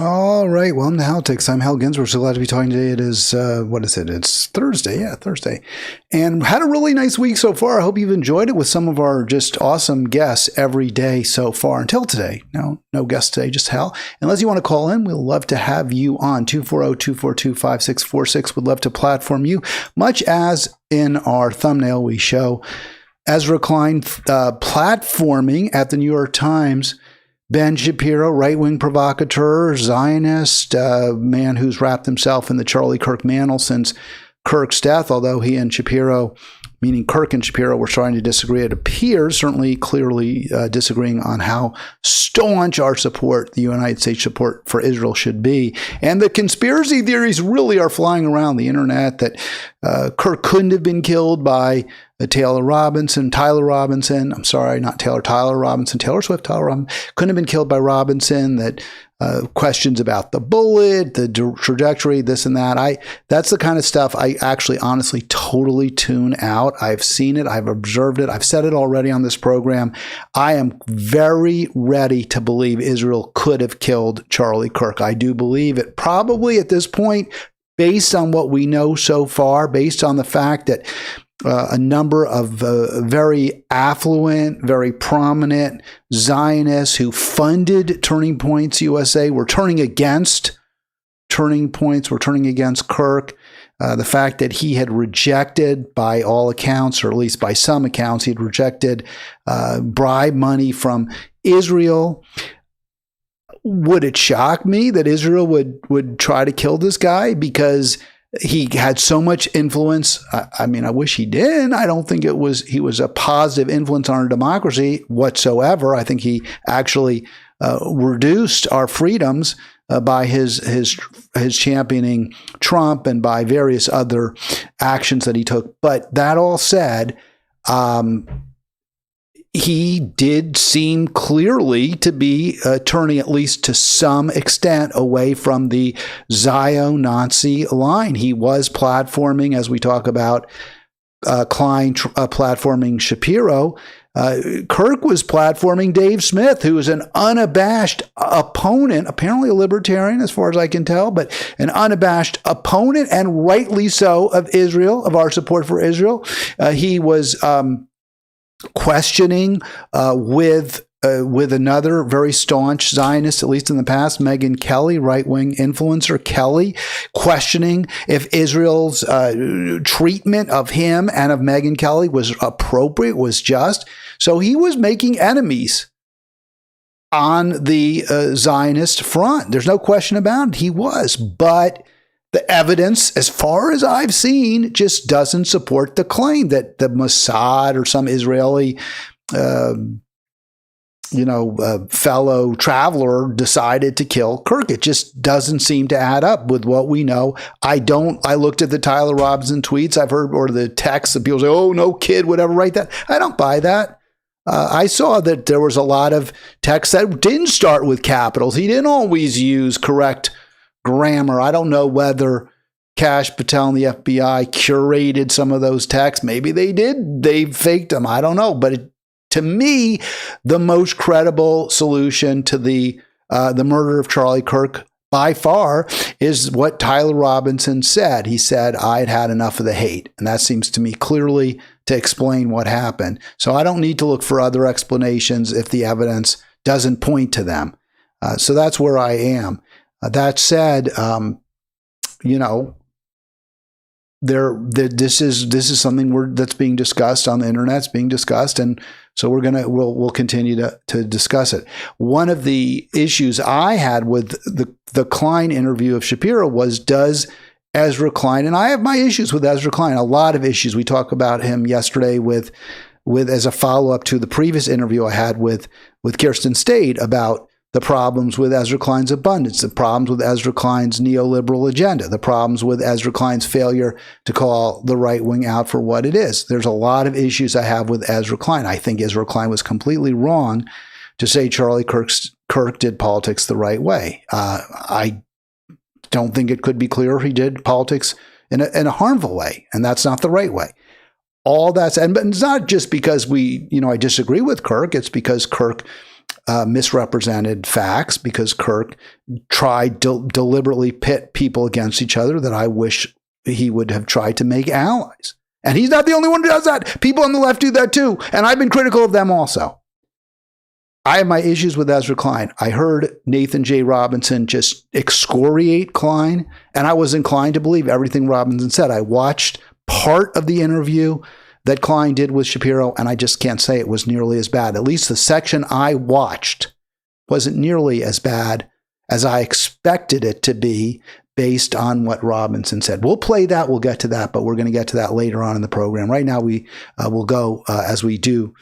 All right, welcome to Halitics. I'm Hal Ginsberg. So glad to be talking today. It is, what is it? It's Thursday. Yeah, Thursday. And had a really nice week so far. I hope you've enjoyed it with some of our just awesome guests every day so far until today. No guests today, just Hal. Unless you want to call in, we'd love to have you on 240-242-5646. We'd love to platform you, much as in our thumbnail we show Ezra Klein platforming at the New York Times Ben Shapiro, right-wing provocateur, Zionist, man who's wrapped himself in the Charlie Kirk mantle since Kirk's death, although he and Shapiro, meaning Kirk and Shapiro, were starting to disagree. It appears, certainly clearly disagreeing on how staunch our support, the United States support for Israel should be. And the conspiracy theories really are flying around the internet that Kirk couldn't have been killed by Tyler Robinson, Tyler Robinson, Swift, Tyler Robinson, couldn't have been killed by Robinson, that questions about the bullet, the trajectory, this and that. That's the kind of stuff I actually honestly totally tune out. I've seen it. I've observed it. I've said it already on this program. I am very ready to believe Israel could have killed Charlie Kirk. I do believe it probably at this point, based on what we know so far, based on the fact that a number of very affluent, very prominent Zionists who funded Turning Points USA were turning against Turning Points, were turning against Kirk. The fact that he had rejected, by all accounts, or at least by some accounts, he had rejected bribe money from Israel. Would it shock me that Israel would try to kill this guy because he had so much influence? I mean, I wish he did. I don't think he was a positive influence on our democracy whatsoever. I think he actually reduced our freedoms by his championing Trump and by various other actions that he took. But that all said, he did seem clearly to be turning, at least to some extent, away from the Zio-Nazi line. He was platforming, as we talk about Klein platforming Shapiro. Kirk was platforming Dave Smith, who is an unabashed opponent, apparently a libertarian as far as I can tell, but an unabashed opponent, and rightly so, of Israel, of our support for Israel. He was questioning with another very staunch Zionist, at least in the past, Megyn Kelly, right-wing influencer Kelly, questioning if Israel's treatment of him and of Megyn Kelly was appropriate, was just. So he was making enemies on the Zionist front. There's no question about it. He was. But the evidence, as far as I've seen, just doesn't support the claim that the Mossad or some Israeli, fellow traveler decided to kill Kirk. It just doesn't seem to add up with what we know. I looked at the Tyler Robinson tweets I've heard, or the texts, and people say, "Oh, no kid would ever write that." I don't buy that. I saw that there was a lot of texts that didn't start with capitals. He didn't always use correct grammar. I don't know whether Kash Patel and the FBI curated some of those texts. Maybe they did. They faked them. I don't know. But to me, the most credible solution to the murder of Charlie Kirk by far is what Tyler Robinson said. He said, "I'd had enough of the hate." And that seems to me clearly to explain what happened. So I don't need to look for other explanations if the evidence doesn't point to them. So that's where I am. That said, this is something that's being discussed on the internet. It's being discussed, and so we'll continue to discuss it. One of the issues I had with the Klein interview of Shapiro was, does Ezra Klein, and I have my issues with Ezra Klein, a lot of issues. We talked about him yesterday with as a follow-up to the previous interview I had with Kirsten Stade about the problems with Ezra Klein's abundance, the problems with Ezra Klein's neoliberal agenda, the problems with Ezra Klein's failure to call the right wing out for what it is. There's a lot of issues I have with Ezra Klein. I think Ezra Klein was completely wrong to say Charlie Kirk did politics the right way. I don't think it could be clearer he did politics in a harmful way, and that's not the right way. All that's, and but it's not just because I disagree with Kirk. It's because Kirk misrepresented facts because Kirk tried to deliberately pit people against each other that I wish he would have tried to make allies. And he's not the only one who does that. People on the left do that too. And I've been critical of them also. I have my issues with Ezra Klein. I heard Nathan J. Robinson just excoriate Klein, and I was inclined to believe everything Robinson said. I watched part of the interview that Klein did with Shapiro, and I just can't say it was nearly as bad. At least the section I watched wasn't nearly as bad as I expected it to be based on what Robinson said. We'll play that. We'll get to that, but we're going to get to that later on in the program. Right now, we will go, as we do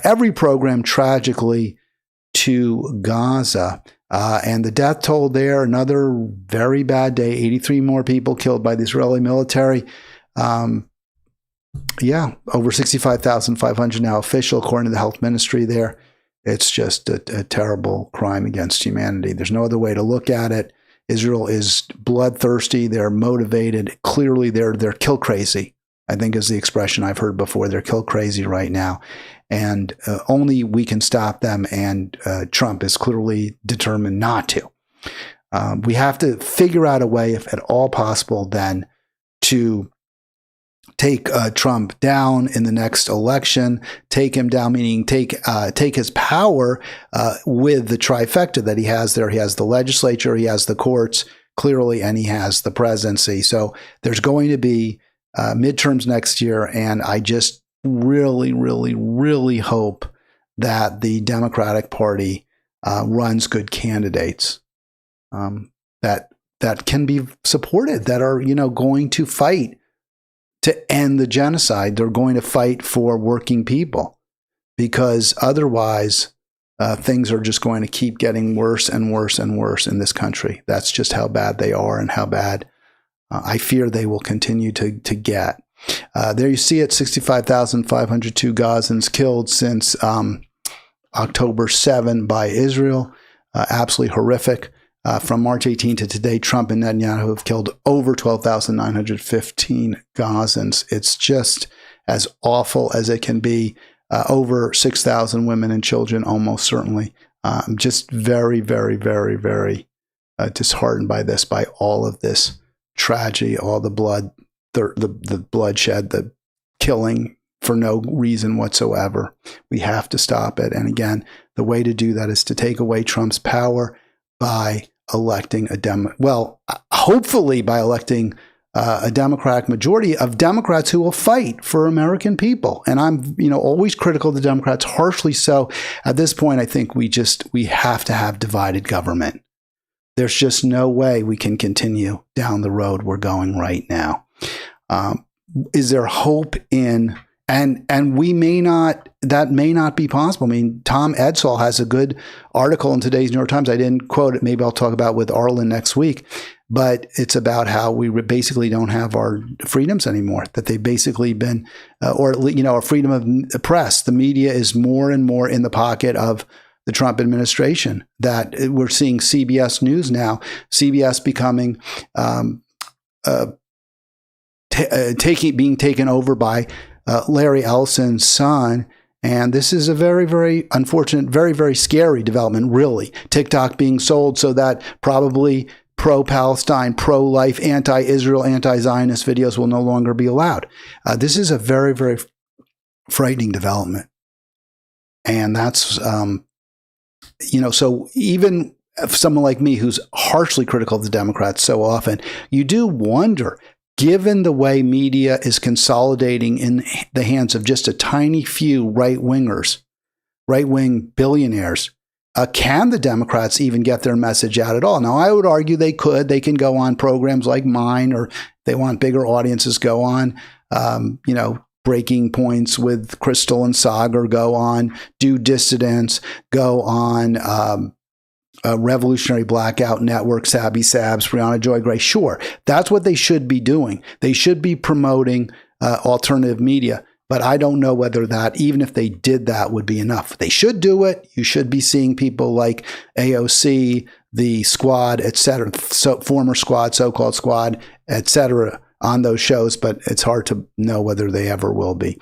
every program, tragically, to Gaza. And the death toll there, another very bad day, 83 more people killed by the Israeli military. Over 65,500 now official, according to the health ministry there. It's just a terrible crime against humanity. There's no other way to look at it. Israel is bloodthirsty. They're motivated. Clearly, they're kill crazy, I think is the expression I've heard before. They're kill crazy right now. And only we can stop them. And Trump is clearly determined not to. We have to figure out a way, if at all possible, then to take Trump down in the next election, take him down, meaning take his power with the trifecta that he has there. He has the legislature, he has the courts, clearly, and he has the presidency. So there's going to be midterms next year, and I just really, really, really hope that the Democratic Party runs good candidates that can be supported, that are going to fight to end the genocide. They're going to fight for working people, because otherwise things are just going to keep getting worse and worse and worse in this country. That's just how bad they are, and how bad I fear they will continue to get. There you see it, 65,502 Gazans killed since October 7 by Israel. Absolutely horrific. From March 18 to today, Trump and Netanyahu have killed over 12,915 Gazans. It's just as awful as it can be. Over 6,000 women and children, almost certainly. I'm just very, very, very, very disheartened by this, by all of this tragedy, all the blood, the bloodshed, the killing for no reason whatsoever. We have to stop it. And again, the way to do that is to take away Trump's power by electing hopefully by electing a Democratic majority of Democrats who will fight for American people. And I'm, always critical of the Democrats, harshly so. At this point, I think we have to have divided government. There's just no way we can continue down the road we're going right now. Is there hope in, and that may not be possible. I mean, Tom Edsall has a good article in today's New York Times. I didn't quote it. Maybe I'll talk about with Arlen next week. But it's about how we basically don't have our freedoms anymore, that they've basically been, a freedom of the press. The media is more and more in the pocket of the Trump administration, that we're seeing CBS News now, CBS becoming being taken over by Larry Ellison's son. And this is a very, very unfortunate, very, very scary development, really. TikTok being sold so that probably pro-Palestine, pro-life, anti-Israel, anti-Zionist videos will no longer be allowed. This is a very, very frightening development. And that's, so even someone like me who's harshly critical of the Democrats so often, you do wonder, given the way media is consolidating in the hands of just a tiny few right-wing billionaires, can the Democrats even get their message out at all? Now, I would argue they could. They can go on programs like mine, or if they want bigger audiences, go on, Breaking Points with Crystal and Sagar, go on, Do Dissidents, go on, Revolutionary Blackout Network, Sabby Sabs, Brianna Joy Gray. Sure, that's what they should be doing. They should be promoting alternative media. But I don't know whether that, even if they did that, would be enough. They should do it. You should be seeing people like AOC, the Squad, et cetera, former Squad, so-called Squad, et cetera, on those shows, but it's hard to know whether they ever will be.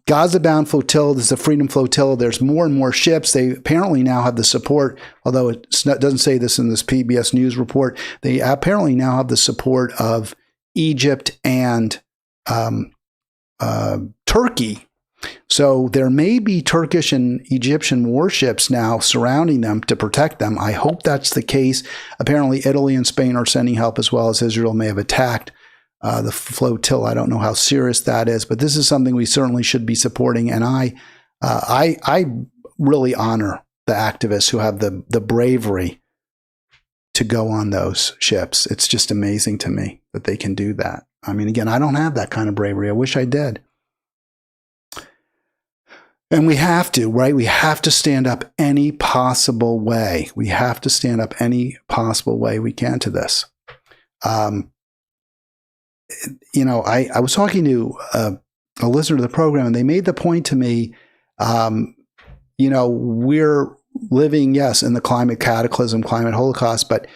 Gaza-bound flotilla, this is the Freedom Flotilla. There's more and more ships. They apparently now have the support, although it doesn't say this in this PBS News report, they apparently now have the support of Egypt and Turkey. So there may be Turkish and Egyptian warships now surrounding them to protect them. I hope that's the case. Apparently, Italy and Spain are sending help, as well as Israel may have attacked the flotilla. I don't know how serious that is, but this is something we certainly should be supporting. And I really honor the activists who have the bravery to go on those ships. It's just amazing to me that they can do that. I mean, again, I don't have that kind of bravery. I wish I did. And we have to, right? We have to stand up any possible way. We have to stand up any possible way we can to this. I was talking to a listener to the program, and they made the point to me, we're living, yes, in the climate cataclysm, climate holocaust, but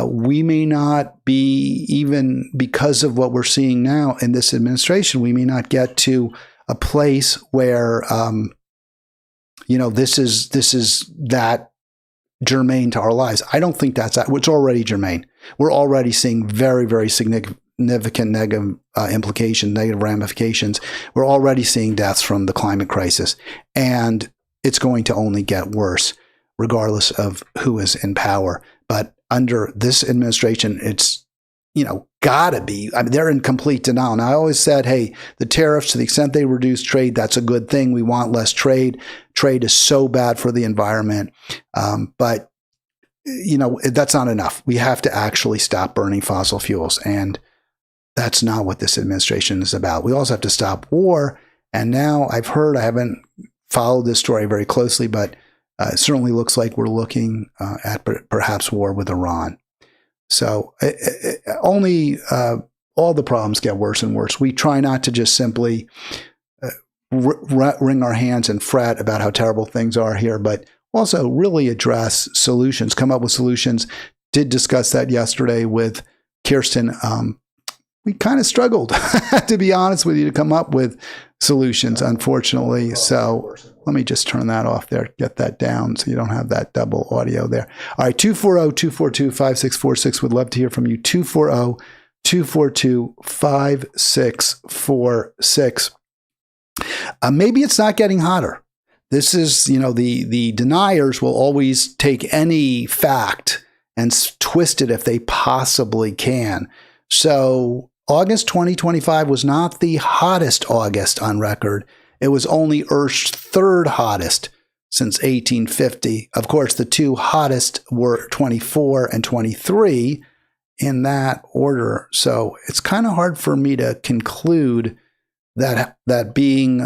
we may not be, even because of what we're seeing now in this administration, we may not get to a place where, this is that germane to our lives. I don't think that's it's already germane. We're already seeing very, very significant negative implications, negative ramifications. We're already seeing deaths from the climate crisis, and it's going to only get worse, regardless of who is in power. But under this administration, it's gotta be. I mean, they're in complete denial. And I always said, hey, the tariffs, to the extent they reduce trade, that's a good thing. We want less trade. Trade is so bad for the environment. But that's not enough. We have to actually stop burning fossil fuels. And that's not what this administration is about. We also have to stop war. And now I haven't followed this story very closely, but it certainly looks like we're looking at perhaps war with Iran. So only all the problems get worse and worse. We try not to just simply wring our hands and fret about how terrible things are here, but also really address solutions, come up with solutions. Did discuss that yesterday with Kirsten. We kind of struggled, to be honest with you, to come up with solutions, unfortunately. So let me just turn that off there, get that down so you don't have that double audio there. All right, 240-242-5646. Would love to hear from you. 240-242-5646. Maybe it's not getting hotter. This is, the deniers will always take any fact and twist it if they possibly can. So August 2025 was not the hottest August on record. It was only Earth's third hottest since 1850. Of course, the two hottest were 24 and 23 in that order. So it's kind of hard for me to conclude that being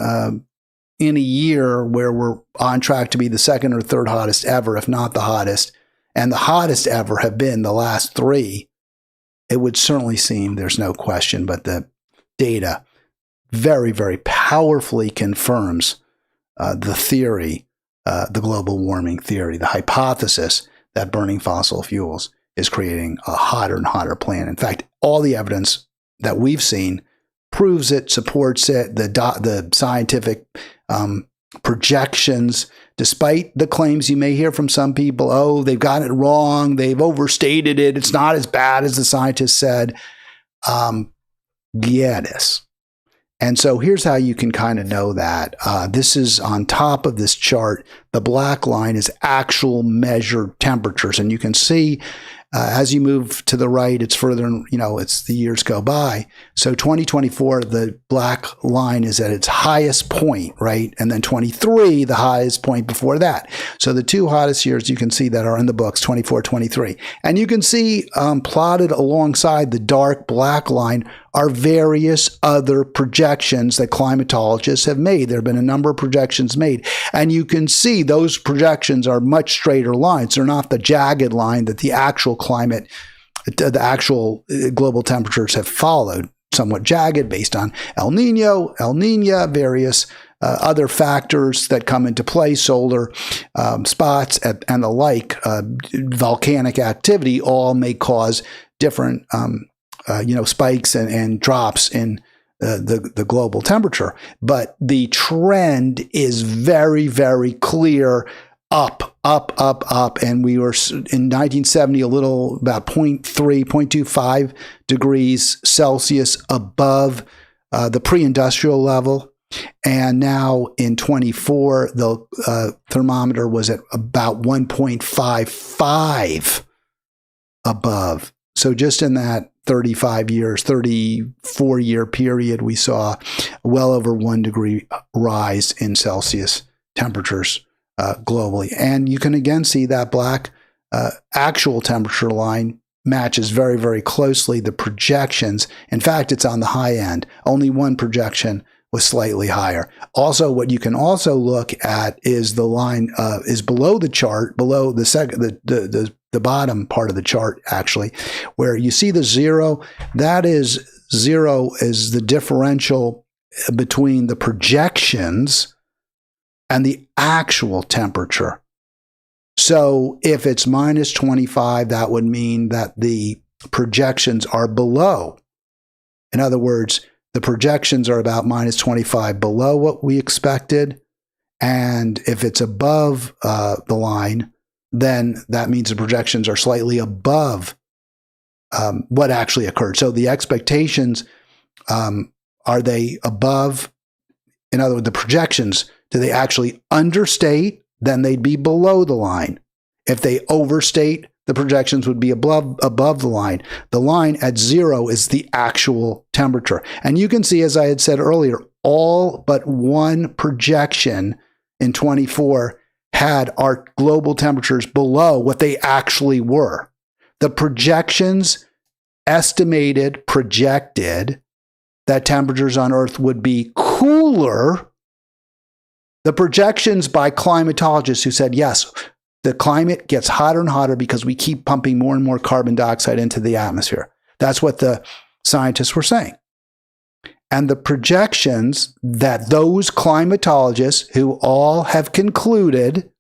in a year where we're on track to be the second or third hottest ever, if not the hottest, and the hottest ever have been the last three, it would certainly seem, there's no question, but the data very, very powerfully confirms the theory, the global warming theory, the hypothesis that burning fossil fuels is creating a hotter and hotter planet. In fact, all the evidence that we've seen proves it, supports it. The scientific projections, despite the claims you may hear from some people, oh, they've got it wrong, they've overstated it, it's not as bad as the scientists said. Yeah, it is. And so here's how you can kind of know that. This is on top of this chart. The black line is actual measured temperatures. And you can see as you move to the right, it's further, it's the years go by. So 2024, the black line is at its highest point, right? And then 23, the highest point before that. So the two hottest years you can see that are in the books, 24, 23. And you can see plotted alongside the dark black line are various other projections that climatologists have made. There have been a number of projections made. And you can see those projections are much straighter lines. They're not the jagged line that the actual climate, the actual global temperatures have followed, somewhat jagged based on El Nino, various other factors that come into play, solar spots and the like, volcanic activity, all may cause different spikes and drops in the global temperature. But the trend is very, very clear, up. And we were in 1970 a little about 0.25 degrees Celsius above the pre-industrial level. And now in 24, the thermometer was at about 1.55 above. So just in that 34-year period, we saw well over 1 degree rise in Celsius temperatures globally. And you can again see that black actual temperature line matches very, very closely the projections. In fact, it's on the high end. Only one projection was slightly higher. Also, what you can also look at is the line is below the chart, below the bottom part of the chart, actually, where you see the zero. That is zero is the differential between the projections and the actual temperature. So if it's minus 25, that would mean that the projections are below. In other words, the projections are about minus 25 below what we expected. And if it's above the line, then that means the projections are slightly above what actually occurred. So the expectations, are they above? In other words, the projections, do they actually understate? Then they'd be below the line. If they overstate, the projections would be above the line. The line at zero is the actual temperature. And you can see, as I had said earlier, all but one projection in 24 had our global temperatures below what they actually were. The projections projected that temperatures on Earth would be cooler. The projections by climatologists who said, yes, the climate gets hotter and hotter because we keep pumping more and more carbon dioxide into the atmosphere. That's what the scientists were saying. And the projections that those climatologists who all have concluded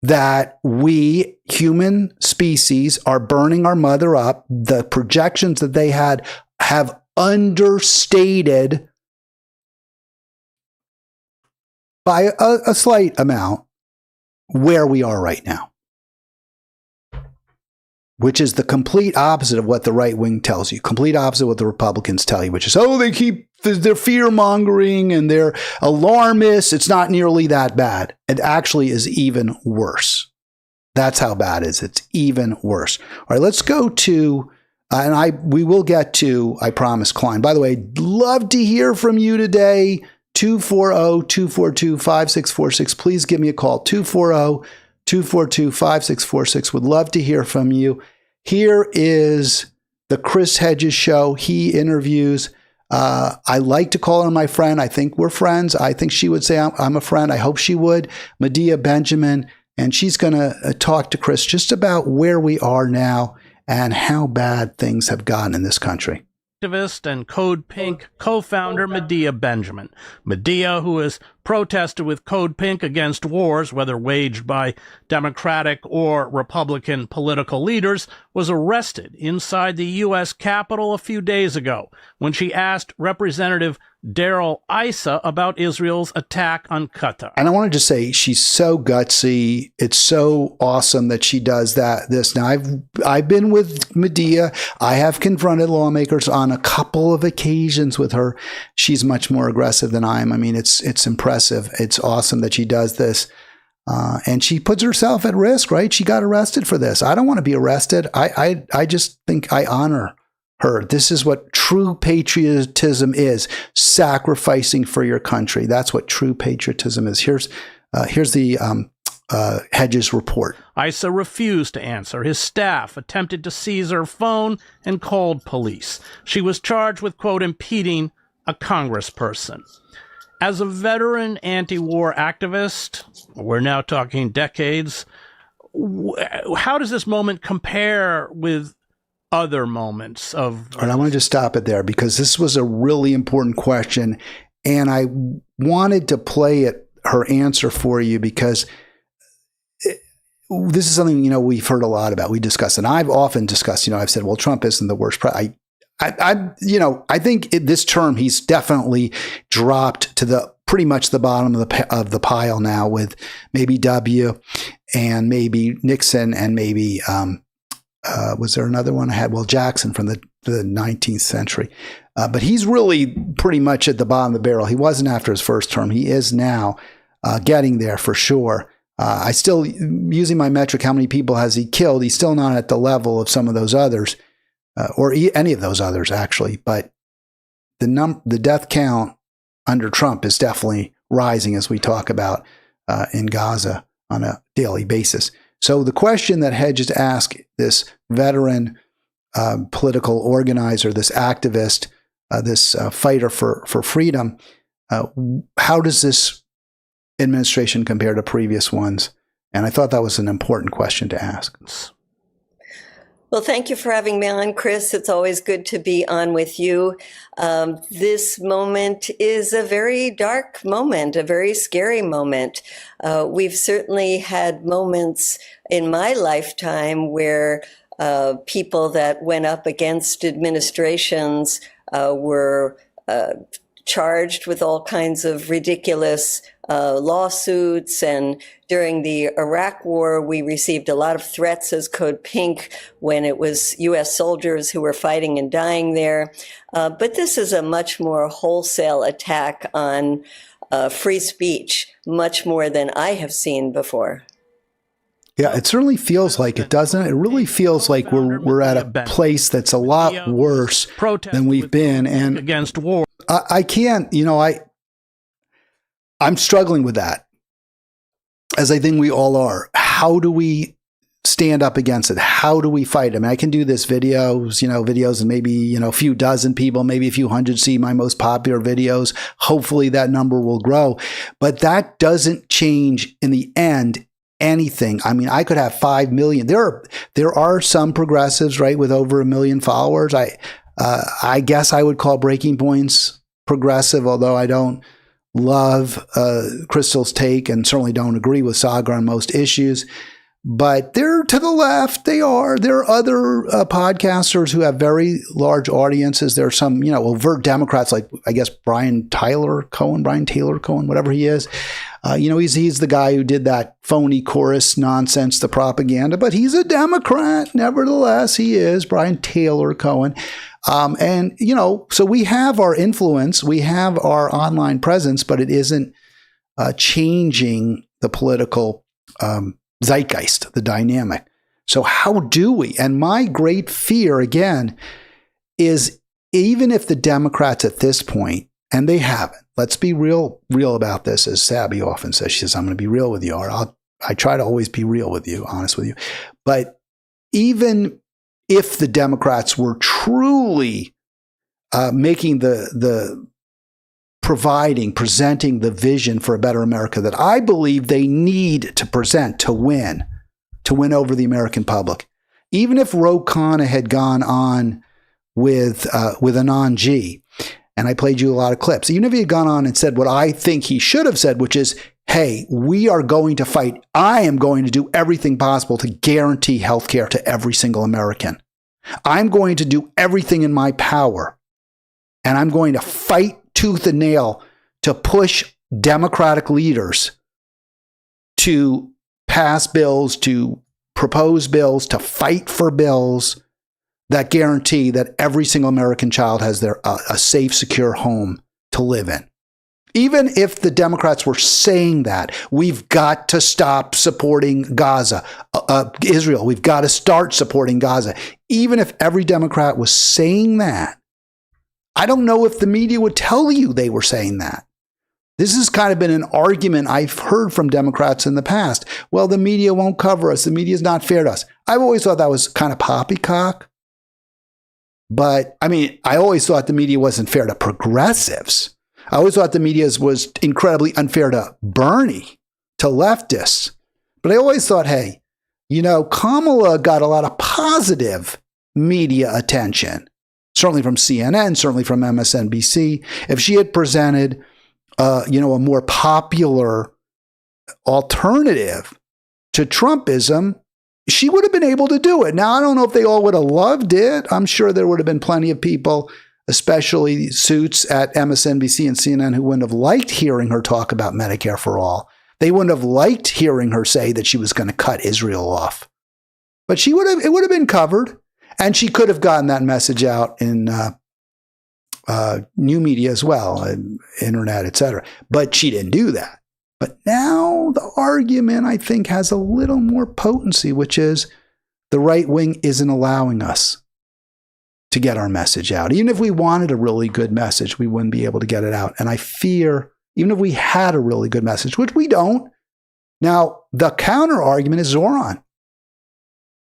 that we, human species, are burning our mother up, the projections that they had have understated by a slight amount where we are right now, which is the complete opposite of what the right wing tells you, complete opposite of what the Republicans tell you, which is, they're fear mongering and they're alarmists. It's not nearly that bad. It actually is even worse. That's how bad it is. It's even worse. All right, let's go to, we will get to, I promise, Klein. By the way, love to hear from you today. 240-242-5646. Please give me a call. 240-242-5646. Would love to hear from you. Here is the Chris Hedges Show. He interviews. I like to call her my friend. I think we're friends. I think she would say I'm a friend. I hope she would. Medea Benjamin. And she's going to talk to Chris just about where we are now and how bad things have gotten in this country. Activist and Code Pink co-founder Medea Benjamin. Medea, who has protested with Code Pink against wars, whether waged by Democratic or Republican political leaders, was arrested inside the U.S. Capitol a few days ago when she asked Representative Darrell Issa about Israel's attack on Qatar. And I want to just say she's so gutsy. It's so awesome that she does this. Now, I've been with Medea. I have confronted lawmakers on a couple of occasions with her. She's much more aggressive than I am. I mean, it's impressive. It's awesome that she does this. And she puts herself at risk, right? She got arrested for this. I don't want to be arrested. I just think I honor her. This is what true patriotism is, sacrificing for your country. That's what true patriotism is. Here's the Hedges report. Issa refused to answer. His staff attempted to seize her phone and called police. She was charged with, quote, impeding a congressperson. As a veteran anti-war activist, we're now talking decades, how does this moment compare with other moments of... All right, I want to just stop it there because this was a really important question, and I wanted to play her answer for you because this is something, we've heard a lot about. We discussed, and I've often discussed, I've said, well, Trump isn't the worst. I think this term he's definitely dropped to the pretty much the bottom of the pile now, with maybe W and maybe Nixon and maybe was there another one I had? Well, Jackson from the 19th century. But he's really pretty much at the bottom of the barrel. He wasn't after his first term. He is now getting there for sure. I still, using my metric, how many people has he killed? He's still not at the level of some of those others, or any of those others, actually. But the death count under Trump is definitely rising, as we talk about in Gaza on a daily basis. So the question that Hedges asked this veteran political organizer, this activist, this fighter for freedom, how does this administration compare to previous ones? And I thought that was an important question to ask. Well, thank you for having me on, Chris. It's always good to be on with you. This moment is a very dark moment, a very scary moment. We've certainly had moments in my lifetime where people that went up against administrations were charged with all kinds of ridiculous lawsuits. And during the Iraq War, we received a lot of threats as Code Pink when it was U.S. soldiers who were fighting and dying there. But this is a much more wholesale attack on free speech, much more than I have seen before. Yeah, it certainly feels like it, doesn't it? It really feels like we're at a place that's a lot worse than we've been. And against war. I can't, I'm struggling with that, as I think we all are. How do we stand up against it? How do we fight? I mean, I can do this videos and maybe, a few dozen people, maybe a few hundred see my most popular videos. Hopefully that number will grow, but that doesn't change in the end anything. I mean, I could have 5 million. There are some progressives, right, with over 1 million followers. I guess I would call Breaking Point's progressive, although I don't love Crystal's take and certainly don't agree with Saga on most issues. But they're to the left. There are other podcasters who have very large audiences. There are some, overt Democrats like, I guess, Brian Taylor Cohen, whatever he is. He's the guy who did that phony chorus nonsense, the propaganda, but he's a Democrat. Nevertheless, he is Brian Taylor Cohen. So we have our influence, we have our online presence, but it isn't changing the political zeitgeist, the dynamic. So how do we? And my great fear, again, is even if the Democrats at this point, and they haven't, let's be real about this, as Sabby often says. She says, I'm going to be real with you, or I try to always be real with you, honest with you. But even if the Democrats were truly making presenting the vision for a better America that I believe they need to present to win over the American public, even if Ro Khanna had gone on with Anand G, and I played you a lot of clips, even if he had gone on and said what I think he should have said, which is, hey, we are going to fight. I am going to do everything possible to guarantee health care to every single American. I'm going to do everything in my power, and I'm going to fight tooth and nail to push Democratic leaders to pass bills, to propose bills, to fight for bills that guarantee that every single American child has a safe, secure home to live in. Even if the Democrats were saying that, we've got to stop supporting Gaza, Israel. We've got to start supporting Gaza. Even if every Democrat was saying that, I don't know if the media would tell you they were saying that. This has kind of been an argument I've heard from Democrats in the past. Well, the media won't cover us. The media is not fair to us. I've always thought that was kind of poppycock. But I mean, I always thought the media wasn't fair to progressives. I always thought the media was incredibly unfair to Bernie, to leftists. But I always thought, hey, Kamala got a lot of positive media attention, certainly from CNN, certainly from MSNBC. If she had presented, a more popular alternative to Trumpism, she would have been able to do it. Now, I don't know if they all would have loved it. I'm sure there would have been plenty of people, especially suits at MSNBC and CNN, who wouldn't have liked hearing her talk about Medicare for all. They wouldn't have liked hearing her say that she was going to cut Israel off. But it would have been covered, and she could have gotten that message out in new media as well, internet, etc. But she didn't do that. But now the argument, I think, has a little more potency, which is the right wing isn't allowing us to get our message out. Even if we wanted a really good message, we wouldn't be able to get it out. And I fear, even if we had a really good message, which we don't. Now, the counter argument is Zoran.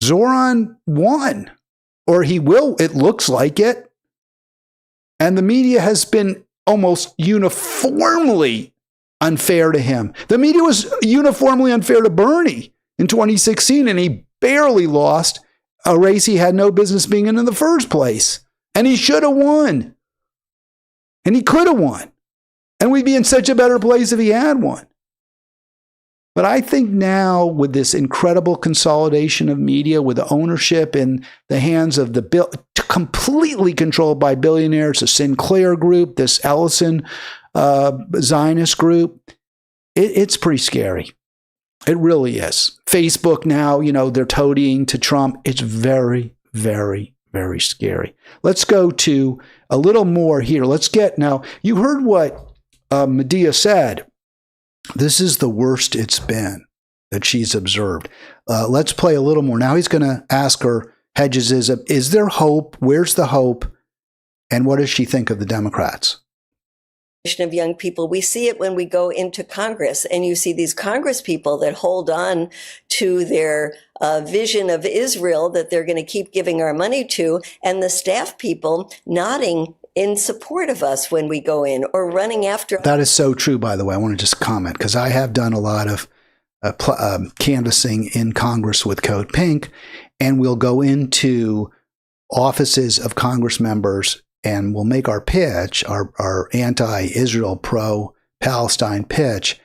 Zoran won, or he will, it looks like it. And the media has been almost uniformly unfair to him. The media was uniformly unfair to Bernie in 2016, and he barely lost a race he had no business being in the first place. And he should have won. And he could have won. And we'd be in such a better place if he had won. But I think now, with this incredible consolidation of media, with the ownership in the hands of completely controlled by billionaires, the Sinclair Group, this Ellison Zionist group, it's pretty scary. It really is. Facebook now, they're toadying to Trump. It's very, very, very scary. Let's go to a little more here. Now, you heard what Medea said. This is the worst it's been that she's observed. Let's play a little more. Now he's going to ask her, Hedges, is there hope? Where's the hope? And what does she think of the Democrats? Of young people. We see it when we go into Congress, and you see these Congress people that hold on to their vision of Israel that they're going to keep giving our money to, and the staff people nodding in support of us when we go in, or running after. That is so true, by the way. I want to just comment, because I have done a lot of canvassing in Congress with Code Pink, and we'll go into offices of Congress members and we'll make our pitch, our anti-Israel, pro-Palestine pitch,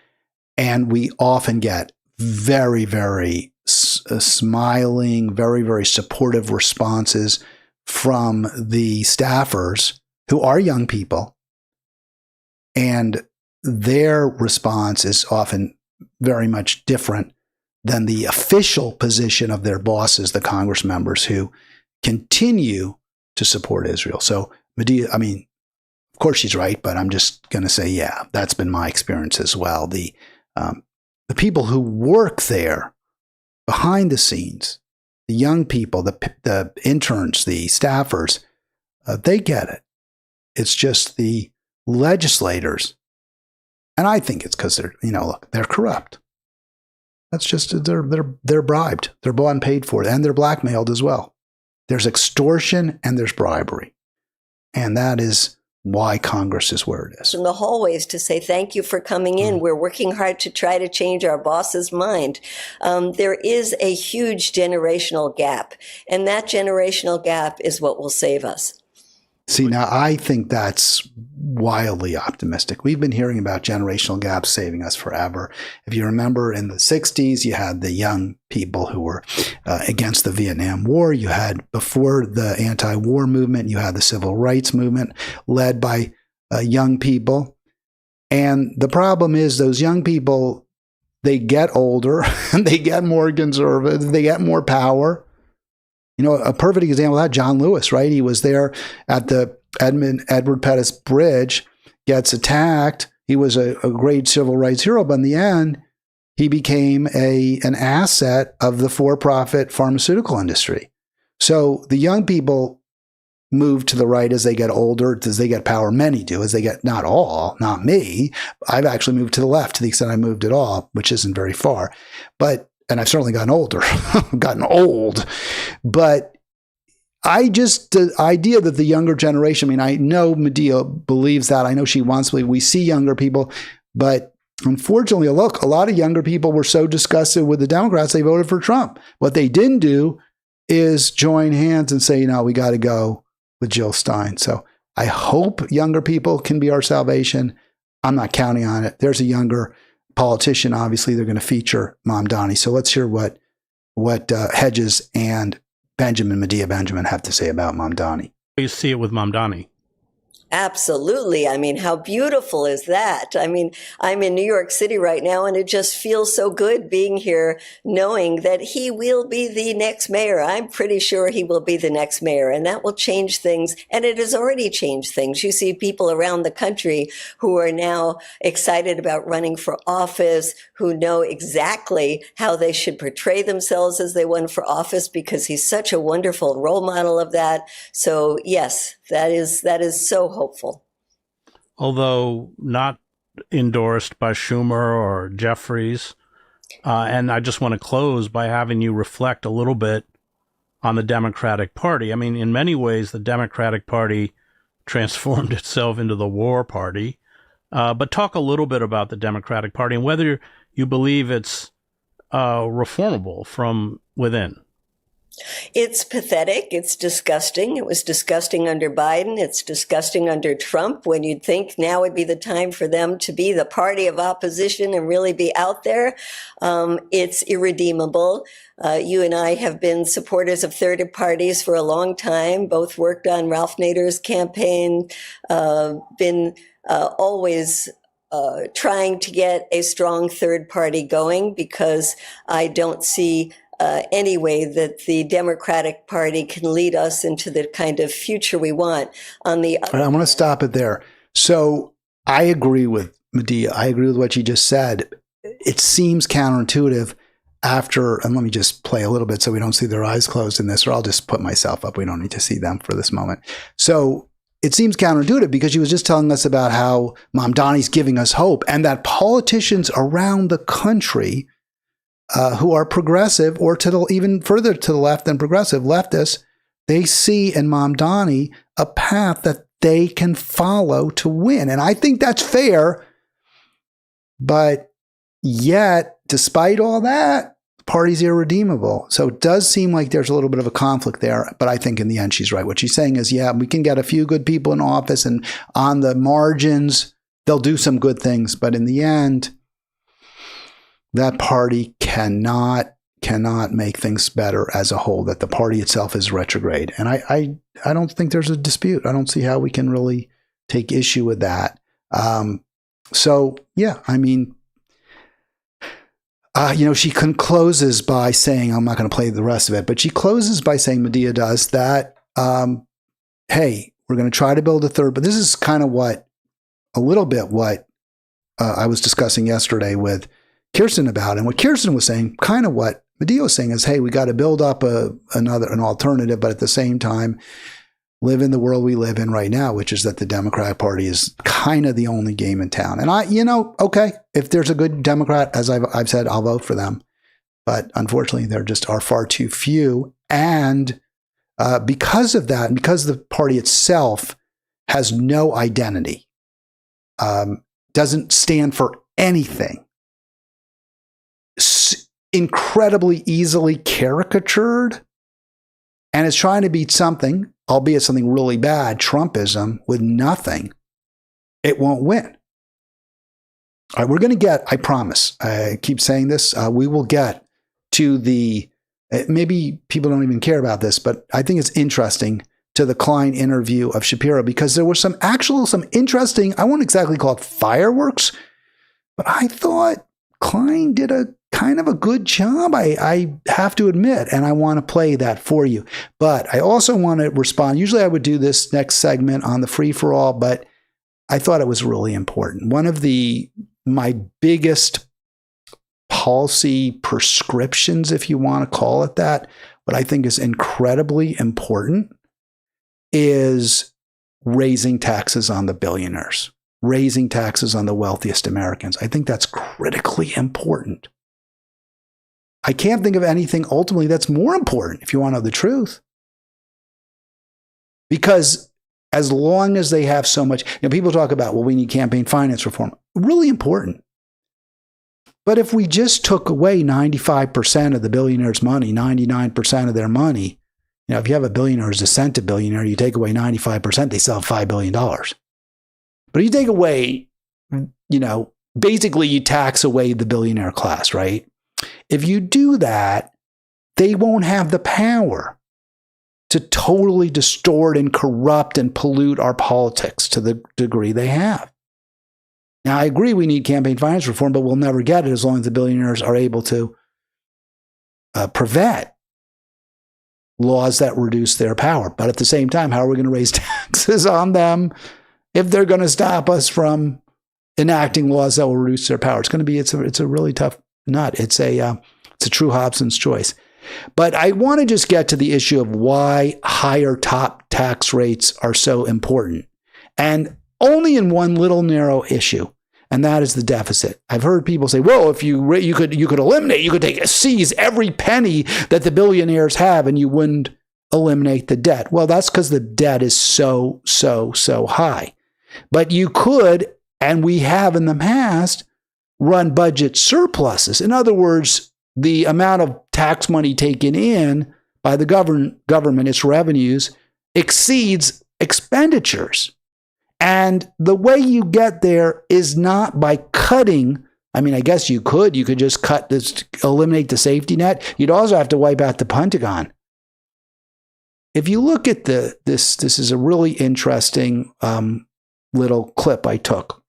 and we often get very, very smiling, very, very supportive responses from the staffers, who are young people, and their response is often very much different than the official position of their bosses, the Congress members, who continue to support Israel. So Medea, of course she's right, but I'm just going to say, yeah, that's been my experience as well. The people who work there behind the scenes, the young people, the interns, the staffers, they get it. It's just the legislators, and I think it's because they're corrupt. That's just they're bribed, they're bought and paid for, and they're blackmailed as well. There's extortion and there's bribery. And that is why Congress is where it is. In the hallways to say, thank you for coming in. We're working hard to try to change our boss's mind. There is a huge generational gap. And that generational gap is what will save us. See, now I think that's wildly optimistic. We've been hearing about generational gaps saving us forever. If you remember, in the 60s, you had the young people who were against the Vietnam War. You had, before the anti-war movement, you had the civil rights movement led by young people. And the problem is, those young people, they get older and they get more conservative, they get more power. A perfect example of that, John Lewis, right? He was there at the Edward Pettus Bridge, gets attacked. He was a great civil rights hero, but in the end, he became an asset of the for-profit pharmaceutical industry. So the young people move to the right as they get older, as they get power. Many do, as they get, not all, not me. I've actually moved to the left to the extent I moved at all, which isn't very far. And I've certainly gotten older, gotten old. But the idea that the younger generation, I know Medea believes that. I know she wants to believe. We see younger people. But unfortunately, look, a lot of younger people were so disgusted with the Democrats, they voted for Trump. What they didn't do is join hands and say, we got to go with Jill Stein. So I hope younger people can be our salvation. I'm not counting on it. There's a younger politician, obviously, they're going to feature Mamdani. So let's hear what what Hedges and Medea Benjamin have to say about Mamdani. You see it with Mamdani. Absolutely. I mean, how beautiful is that? I mean, I'm in New York City right now, and it just feels so good being here, knowing that he will be the next mayor. I'm pretty sure he will be the next mayor, and that will change things. And it has already changed things. You see people around the country who are now excited about running for office, who know exactly how they should portray themselves as they run for office, because he's such a wonderful role model of that. So yes, that is so hopeful. Although not endorsed by Schumer or Jeffries. And I just want to close by having you reflect a little bit on the Democratic Party. I mean, in many ways, the Democratic Party transformed itself into the war party. But talk a little bit about the Democratic Party and whether you believe it's reformable from within. It's pathetic. It's disgusting. It was disgusting under Biden. It's disgusting under Trump, when you'd think now would be the time for them to be the party of opposition and really be out there. It's irredeemable. You and I have been supporters of third parties for a long time, both worked on Ralph Nader's campaign, been always trying to get a strong third party going, because I don't see any way that the Democratic Party can lead us into the kind of future we want. On the other I want to stop it there. So I agree with Medea. I agree with what she just said. It seems counterintuitive after, and let me just play a little bit so we don't see their eyes closed in this, or I'll just put myself up. We don't need to see them for this moment. So it seems counterintuitive because she was just telling us about how Mamdani's giving us hope, and that politicians around the country who are progressive, or even further to the left than progressive, leftists, they see in Mamdani a path that they can follow to win. And I think that's fair. But yet, despite all that, the party's irredeemable. So it does seem like there's a little bit of a conflict there. But I think in the end, she's right. What she's saying is, yeah, we can get a few good people in office, and on the margins, they'll do some good things. But in the end, that party cannot make things better as a whole, that the party itself is retrograde. And I don't think there's a dispute. I don't see how we can really take issue with that. So, yeah, I mean, she closes by saying, I'm not going to play the rest of it, but she closes by saying, Medea does, that, hey, we're going to try to build a third, but this is kind of what I was discussing yesterday with Kirsten about. And what Kirsten was saying, kind of what Medea was saying, is, hey, we got to build up an alternative, but at the same time, live in the world we live in right now, which is that the Democratic Party is kind of the only game in town. And okay, if there's a good Democrat, as I've said, I'll vote for them. But unfortunately, there just are far too few. And because of that, and because the party itself has no identity, doesn't stand for anything, incredibly easily caricatured, and is trying to beat something, albeit something really bad, Trumpism, with nothing, it won't win. All right, we're going to get, I promise, I keep saying this, we will get to the, maybe people don't even care about this, but I think it's interesting, to the Klein interview of Shapiro, because there was some interesting, I won't exactly call it fireworks, but I thought Klein did a kind of a good job, I have to admit, and I want to play that for you. But I also want to respond. Usually I would do this next segment on the free-for-all, but I thought it was really important. One of my biggest policy prescriptions, if you want to call it that, what I think is incredibly important, is raising taxes on the billionaires, raising taxes on the wealthiest Americans. I think that's critically important. I can't think of anything ultimately that's more important, if you want to know the truth. Because as long as they have so much, people talk about, well, we need campaign finance reform. Really important. But if we just took away 95% of the billionaires' money, 99% of their money, if you have a billionaire who's a centibillionaire, you take away 95%, they still have $5 billion. But if you take away, basically you tax away the billionaire class, right? If you do that, they won't have the power to totally distort and corrupt and pollute our politics to the degree they have. Now, I agree we need campaign finance reform, but we'll never get it as long as the billionaires are able to prevent laws that reduce their power. But at the same time, how are we going to raise taxes on them if they're going to stop us from enacting laws that will reduce their power? It's a really tough nut. It's a true Hobson's choice. But I want to just get to the issue of why higher top tax rates are so important, and only in one little narrow issue, and that is the deficit. I've heard people say, "Well, if you could eliminate, you could seize every penny that the billionaires have, and you wouldn't eliminate the debt." Well, that's because the debt is so high. But you could, and we have in the past, run budget surpluses. In other words, the amount of tax money taken in by the government, its revenues, exceeds expenditures. And the way you get there is not by cutting. I mean, I guess you could just eliminate the safety net. You'd also have to wipe out the Pentagon. If you look at this is a really interesting little clip I took.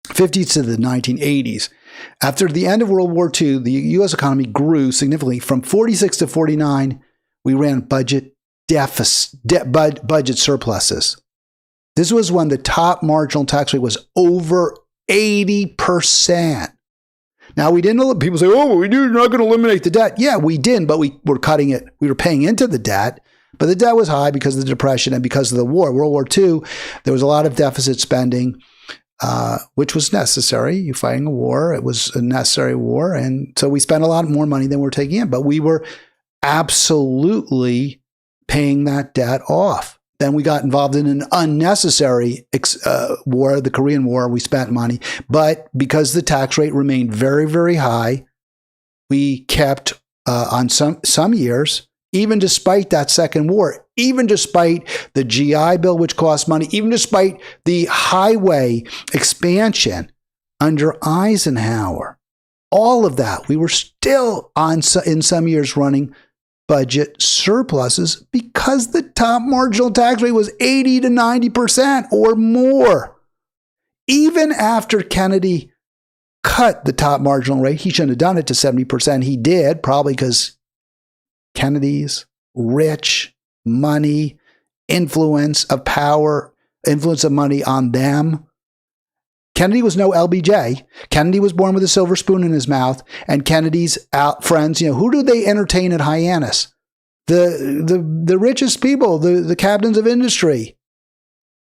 50s to the 1980s. After the end of World War II, the U.S. economy grew significantly. From 46 to 49, we ran budget surpluses. This was when the top marginal tax rate was over 80%. Now, we didn't. People say, "Oh, we're not going to eliminate the debt." Yeah, we didn't, but we were cutting it. We were paying into the debt, but the debt was high because of the Depression and because of the war. World War II, there was a lot of deficit spending. Which was necessary. You're fighting a war. It was a necessary war. And so we spent a lot more money than we're taking in, but we were absolutely paying that debt off. Then we got involved in an unnecessary war, the Korean War. We spent money, but because the tax rate remained very, very high, we kept on some years, even despite that second war, even despite the GI Bill, which cost money, even despite the highway expansion under Eisenhower, all of that, we were still in some years running budget surpluses because the top marginal tax rate was 80 to 90% or more. Even after Kennedy cut the top marginal rate, he shouldn't have done it to 70%. He did, probably because Kennedy's rich, money, influence of power, influence of money on them. Kennedy was no LBJ. Kennedy was born with a silver spoon in his mouth, and Kennedy's friends, who do they entertain at Hyannis? The richest people, the captains of industry.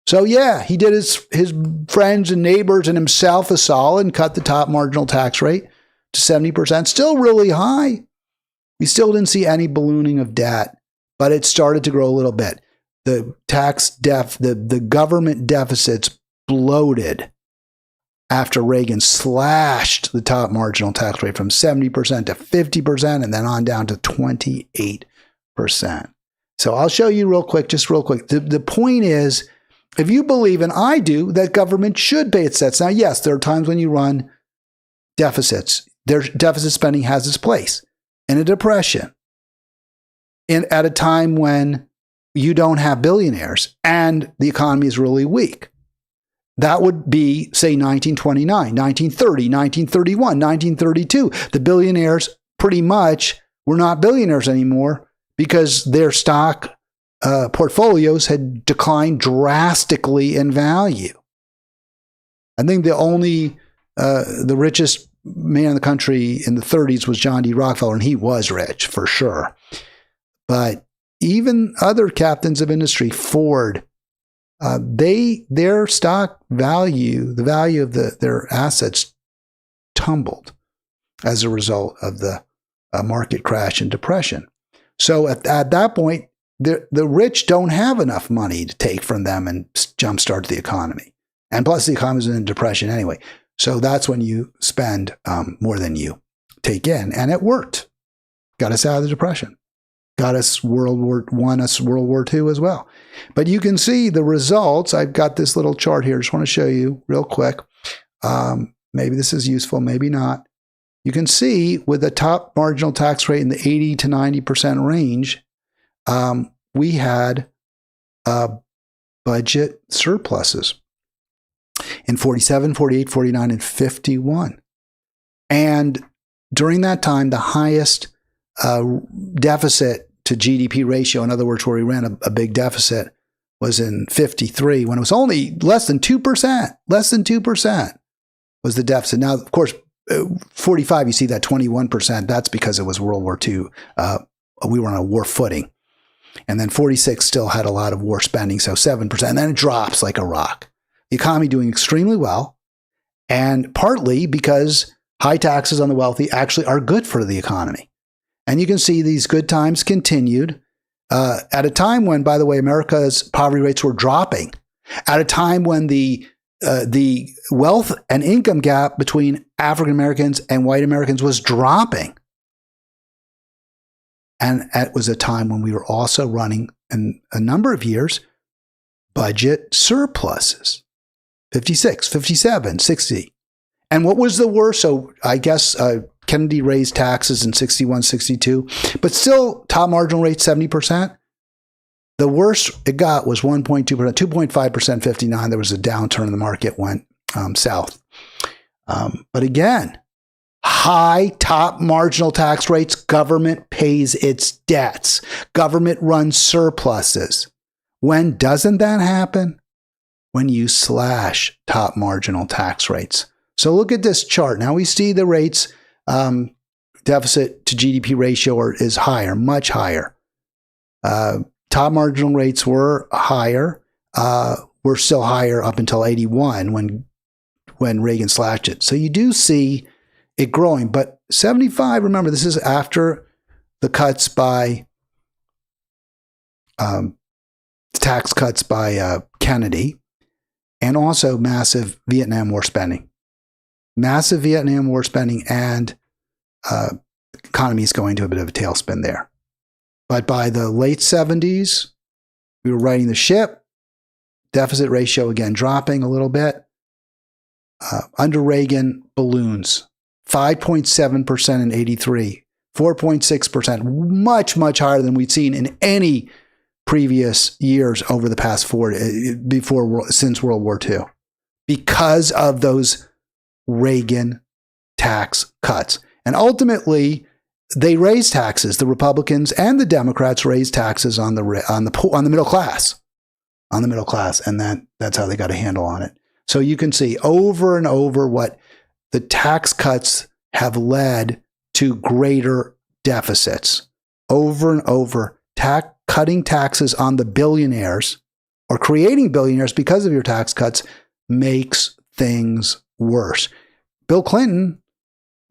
So yeah, he did his friends and neighbors and himself a solid and cut the top marginal tax rate to 70%. Still really high. We still didn't see any ballooning of debt, but it started to grow a little bit. The the government deficits bloated after Reagan slashed the top marginal tax rate from 70% to 50% and then on down to 28%. So I'll show you real quick. The point is, if you believe, and I do, that government should pay its debts. Now, yes, there are times when you run deficits. Deficit spending has its place. In a depression, at a time when you don't have billionaires and the economy is really weak. That would be, say, 1929, 1930, 1931, 1932. The billionaires pretty much were not billionaires anymore because their stock portfolios had declined drastically in value. I think the richest man in the country in the 30s was John D. Rockefeller, and he was rich for sure. But even other captains of industry, Ford, their stock value, the value of their assets, tumbled as a result of the market crash and depression. So at that point, the rich don't have enough money to take from them and jumpstart the economy. And plus, the economy is in a depression anyway. So that's when you spend more than you take in. And it worked. Got us out of the Depression. Got us World War I, us World War II as well. But you can see the results. I've got this little chart here. Just want to show you real quick. Maybe this is useful, maybe not. you can see with the top marginal tax rate in the 80 to 90% range, we had budget surpluses in 47, 48, 49, and 51. And during that time, the highest deficit to GDP ratio, in other words, where we ran a big deficit, was in 53, when it was only less than 2%. Less than 2% was the deficit. Now, of course, 45, you see that 21%. That's because it was World War II. We were on a war footing. And then 46 still had a lot of war spending, so 7%. And then it drops like a rock. The economy doing extremely well, and partly because high taxes on the wealthy actually are good for the economy. And you can see these good times continued at a time when, by the way, America's poverty rates were dropping, at a time when the wealth and income gap between African Americans and white Americans was dropping. And it was a time when we were also running, in a number of years, budget surpluses. 56, 57, 60. And what was the worst? So I guess Kennedy raised taxes in 61, 62, but still top marginal rate 70%. The worst it got was 1.2%, 2.5%, 59. There was a downturn in the market, went south. But again, high top marginal tax rates, government pays its debts. Government runs surpluses. When doesn't that happen? When you slash top marginal tax rates. So look at this chart. Now we see the rates, deficit to GDP ratio is higher, much higher. Top marginal rates were higher, were still higher up until 81 when Reagan slashed it. So you do see it growing. But 75, remember, this is after the cuts by tax cuts by Kennedy, and also massive Vietnam War spending. Massive Vietnam War spending, and economy is going to a bit of a tailspin there. But by the late 70s, we were righting the ship. Deficit ratio again dropping a little bit. Under Reagan, balloons. 5.7% in 83. 4.6%. Much, much higher than we'd seen in any previous years over the past since World War II, because of those Reagan tax cuts. And ultimately, they raised taxes. The Republicans and the Democrats raised taxes on the middle class, and that's how they got a handle on it. So you can see over and over what the tax cuts have led to greater deficits. Over and over, cutting taxes on the billionaires or creating billionaires because of your tax cuts makes things worse. Bill Clinton,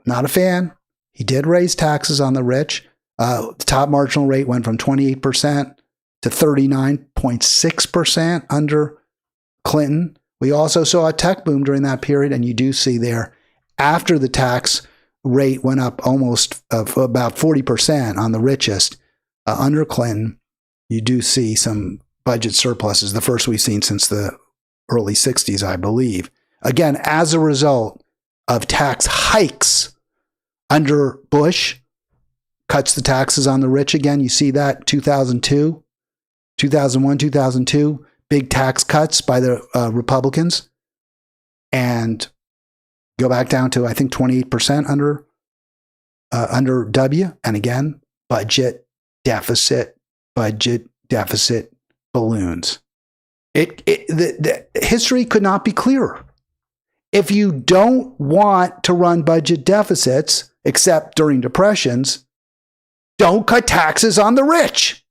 not a fan. He did raise taxes on the rich. The top marginal rate went from 28% to 39.6% under Clinton. We also saw a tech boom during that period, and you do see there, after the tax rate went up almost about 40% on the richest, under Clinton, you do see some budget surpluses, the first we've seen since the early 60s, I believe. Again, as a result of tax hikes under Bush, cuts the taxes on the rich again. You see that 2002, 2001, 2002, big tax cuts by the Republicans, and go back down to, I think, 28% under W. And again, budget deficit balloons. The history could not be clearer. If you don't want to run budget deficits, except during depressions, don't cut taxes on the rich,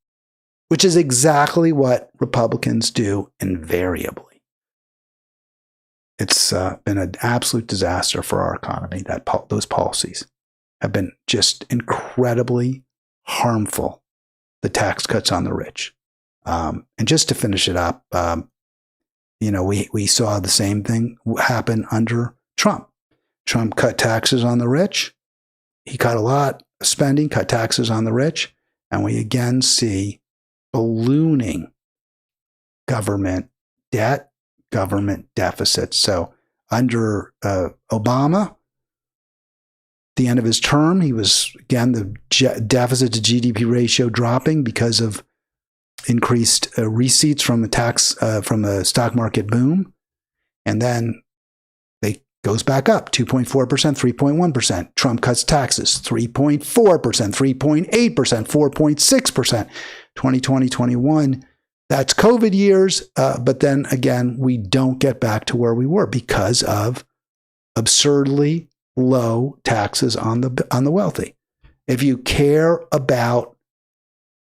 which is exactly what Republicans do invariably. It's been an absolute disaster for our economy. Those policies have been just incredibly harmful, the tax cuts on the rich. And just to finish it up, we saw the same thing happen under Trump. Trump cut taxes on the rich. He cut a lot of spending, cut taxes on the rich. And we again see ballooning government debt, government deficits. So under Obama, the end of his term, he was, again, the deficit to GDP ratio dropping because of increased receipts from the stock market boom. And then they goes back up 2.4%, 3.1%. Trump cuts taxes 3.4%, 3.8%, 4.6%. 2020, 21. That's COVID years. But then again, we don't get back to where we were because of absurdly low taxes on the wealthy. If you care about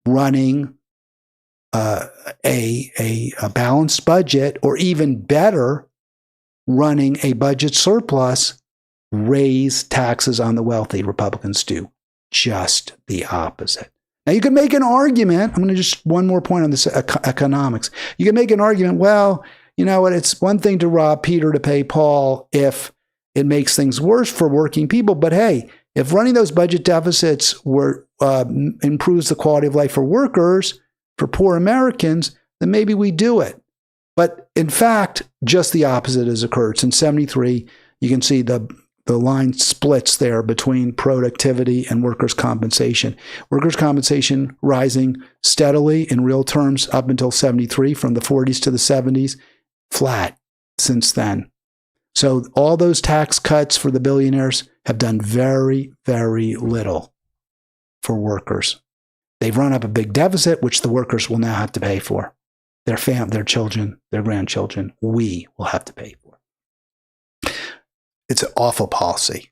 running a balanced budget, or even better, running a budget surplus, raise taxes on the wealthy. Republicans do just the opposite. Now, you can make an argument. I'm going to just one more point on this economics. You can make an argument, well, you know what? It's one thing to rob Peter to pay Paul if it makes things worse for working people. But hey, if running those budget deficits improves the quality of life for workers, for poor Americans, then maybe we do it. But in fact, just the opposite has occurred. Since 73, you can see the line splits there between productivity and workers' compensation. Workers' compensation rising steadily in real terms up until 73, from the 40s to the 70s, flat since then. So all those tax cuts for the billionaires have done very, very little for workers. They've run up a big deficit, which the workers will now have to pay for. Their children, their grandchildren, we will have to pay for. It's an awful policy.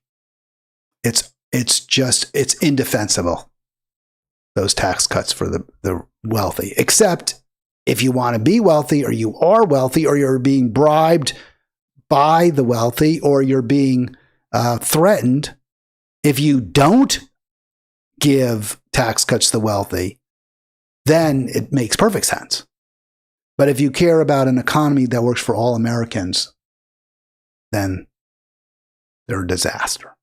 It's indefensible, those tax cuts for the wealthy. Except if you want to be wealthy, or you are wealthy, or you're being bribed by the wealthy, or you're being threatened, if you don't give tax cuts to the wealthy, then it makes perfect sense. But if you care about an economy that works for all Americans, then they're a disaster.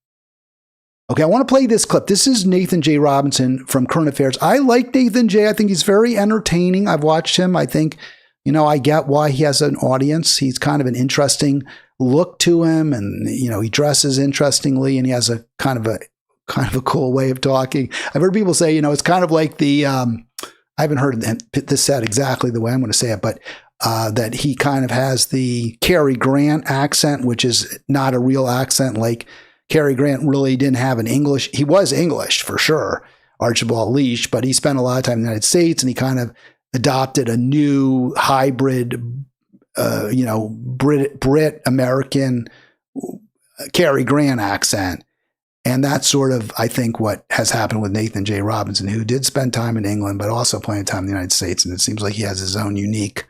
Okay, I want to play this clip. This is Nathan J. Robinson from Current Affairs. I like Nathan J. I think he's very entertaining. I've watched him. I think, I get why he has an audience. He's kind of an interesting look to him, and, he dresses interestingly, and he has a kind of a cool way of talking. I've heard people say, it's kind of like I haven't heard this said exactly the way I'm going to say it, but that he kind of has the Cary Grant accent, which is not a real accent. Like, Cary Grant really didn't have an English. He was English for sure, Archibald Leach, but he spent a lot of time in the United States, and he kind of adopted a new hybrid, Brit American Cary Grant accent. And that's sort of, I think, what has happened with Nathan J. Robinson, who did spend time in England, but also plenty of time in the United States. And it seems like he has his own unique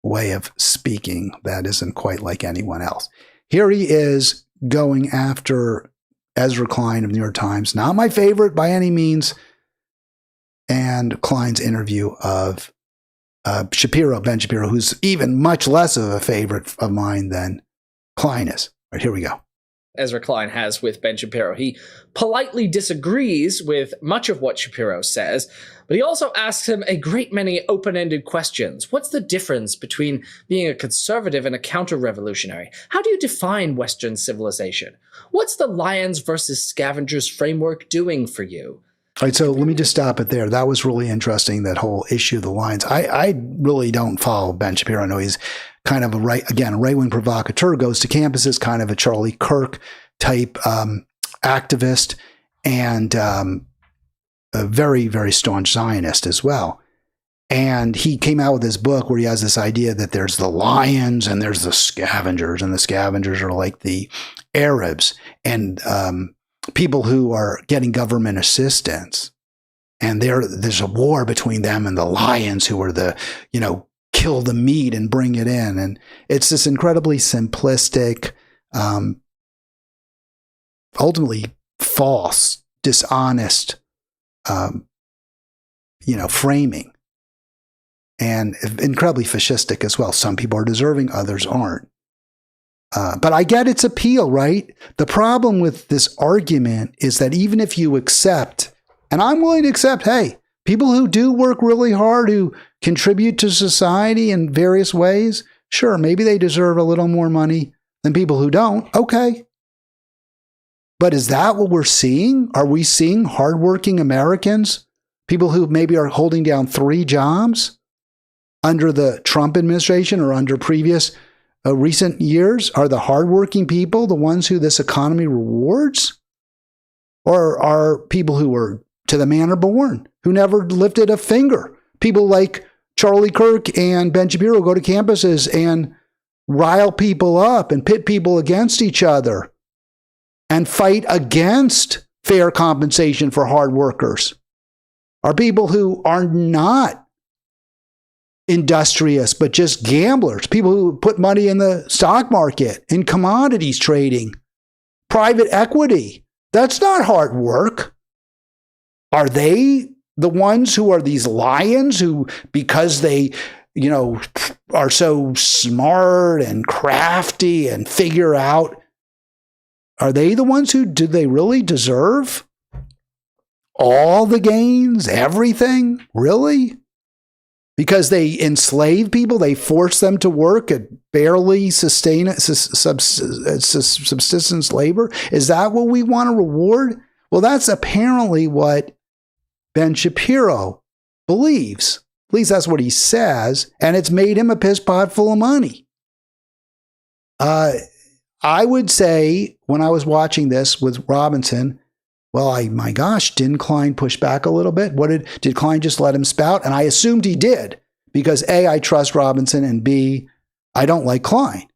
way of speaking that isn't quite like anyone else. Here he is going after Ezra Klein of the New York Times, not my favorite by any means, and Klein's interview of Ben Shapiro, who's even much less of a favorite of mine than Klein is. All right, here we go. Ezra Klein has with Ben Shapiro. He politely disagrees with much of what Shapiro says, but he also asks him a great many open-ended questions. What's the difference between being a conservative and a counter-revolutionary? How do you define Western civilization? What's the lions versus scavengers framework doing for you? All right, so let me just stop it there. That was really interesting, that whole issue of the lions. I really don't follow Ben Shapiro. I know he's kind of a right-wing provocateur, goes to campuses, kind of a Charlie Kirk type activist, and a very, very staunch Zionist as well. And he came out with this book where he has this idea that there's the lions and there's the scavengers, and the scavengers are like the Arabs and people who are getting government assistance. And there's a war between them and the lions, who are the, kill the meat and bring it in. And it's this incredibly simplistic, ultimately false, dishonest, framing, and incredibly fascistic as well. Some people are deserving, others aren't. But I get its appeal, right? The problem with this argument is that even if you accept, and I'm willing to accept, hey, people who do work really hard, who contribute to society in various ways, sure, maybe they deserve a little more money than people who don't. Okay. But is that what we're seeing? Are we seeing hardworking Americans, people who maybe are holding down 3 jobs under the Trump administration or under previous recent years? Are the hardworking people the ones who this economy rewards? Or are people who were to the manor born, who never lifted a finger? People like Charlie Kirk and Ben Shapiro go to campuses and rile people up and pit people against each other and fight against fair compensation for hard workers. Are people who are not industrious, but just gamblers, people who put money in the stock market, in commodities trading, private equity. That's not hard work. Are they the ones who are these lions who, because they, are so smart and crafty and figure out, are they the ones who, do they really deserve all the gains, everything? Really? Because they enslave people, they force them to work at barely subsistence labor? Is that what we want to reward? Well, that's apparently what Ben Shapiro believes. At least that's what he says, and it's made him a piss pot full of money. I would say, when I was watching this with Robinson, well, my gosh, didn't Klein push back a little bit? Did Klein just let him spout? And I assumed he did, because A, I trust Robinson, and B, I don't like Klein.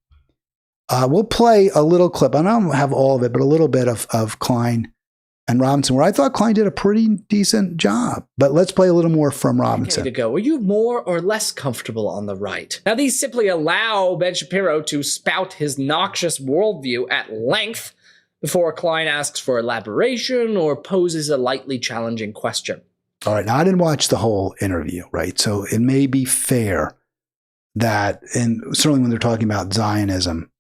We'll play a little clip. I don't have all of it, but a little bit of Klein and Robinson, where I thought Klein did a pretty decent job. But let's play a little more from Robinson. To go, were you more or less comfortable on the right? Now, these simply allow Ben Shapiro to spout his noxious worldview at length before Klein asks for elaboration or poses a lightly challenging question. All right, now I didn't watch the whole interview, right? So it may be fair that, and certainly when they're talking about Zionism,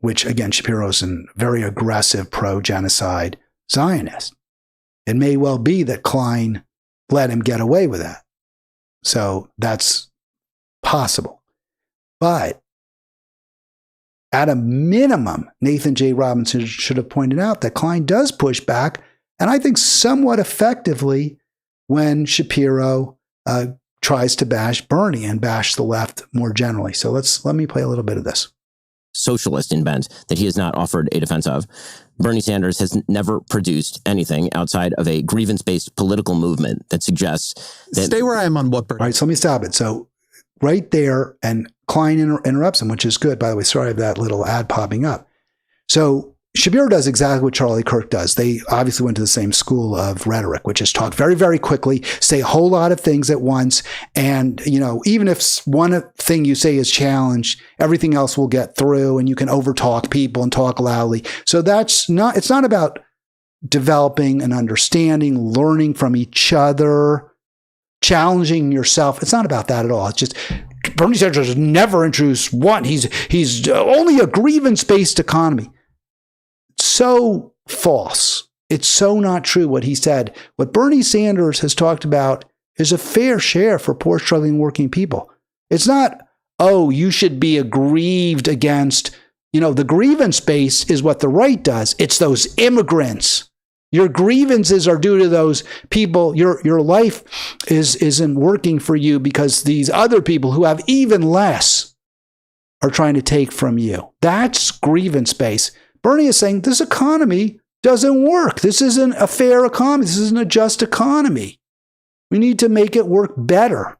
which again, Shapiro's a very aggressive pro-genocide Zionist, it may well be that Klein let him get away with that. So that's possible. But at a minimum, Nathan J. Robinson should have pointed out that Klein does push back, and I think somewhat effectively, when Shapiro tries to bash Bernie and bash the left more generally. So let me play a little bit of this. Socialist in bent that he has not offered a defense of. Bernie Sanders has never produced anything outside of a grievance-based political movement that suggests that... Stay where I am on what Bernie... All right, so let me stop it. So right there, and Klein interrupts him, which is good, by the way. Sorry I have that little ad popping up. So Shapiro does exactly what Charlie Kirk does. They obviously went to the same school of rhetoric, which is talk very, very quickly, say a whole lot of things at once. And, even if one thing you say is challenged, everything else will get through, and you can overtalk people and talk loudly. So it's not about developing an understanding, learning from each other, challenging yourself. It's not about that at all. It's just Bernie Sanders has never introduced one. He's only a grievance-based economy. So false. It's so not true what he said. What Bernie Sanders has talked about is a fair share for poor, struggling, working people. It's not, you should be aggrieved against, the grievance base is what the right does. It's those immigrants. Your grievances are due to those people. Your life isn't working for you because these other people who have even less are trying to take from you. That's grievance base. Bernie is saying this economy doesn't work. This isn't a fair economy. This isn't a just economy. We need to make it work better.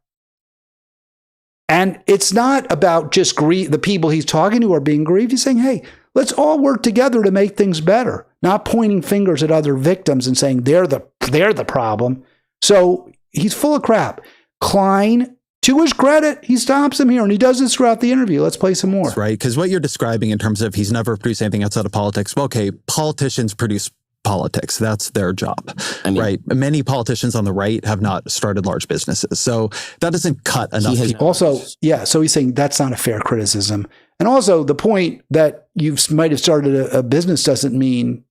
And it's not about just the people he's talking to are being grieved. He's saying, hey, let's all work together to make things better, not pointing fingers at other victims and saying they're the problem. So he's full of crap. Klein, to his credit, he stops him here, and he does this throughout the interview. Let's play some more. That's right, because what you're describing in terms of he's never produced anything outside of politics, well, okay, politicians produce politics. That's their job, right? Many politicians on the right have not started large businesses. So that doesn't cut enough. Also, so he's saying that's not a fair criticism. And also the point that you might have started a business doesn't mean,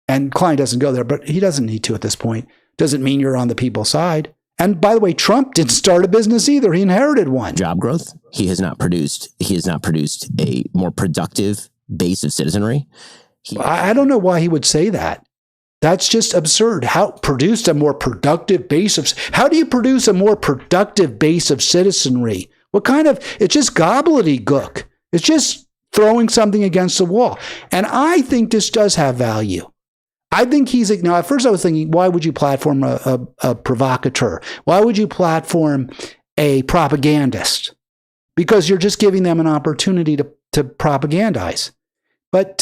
and Klein doesn't go there, but he doesn't need to at this point, doesn't mean you're on the people's side. And by the way, Trump didn't start a business either. He inherited one. Job growth. He has not produced a more productive base of citizenry. I don't know why he would say that. That's just absurd. How do you produce a more productive base of citizenry? What kind of, it's just gobbledygook. It's just throwing something against the wall. And I think this does have value. I think now at first I was thinking, why would you platform a provocateur? Why would you platform a propagandist? Because you're just giving them an opportunity to propagandize. But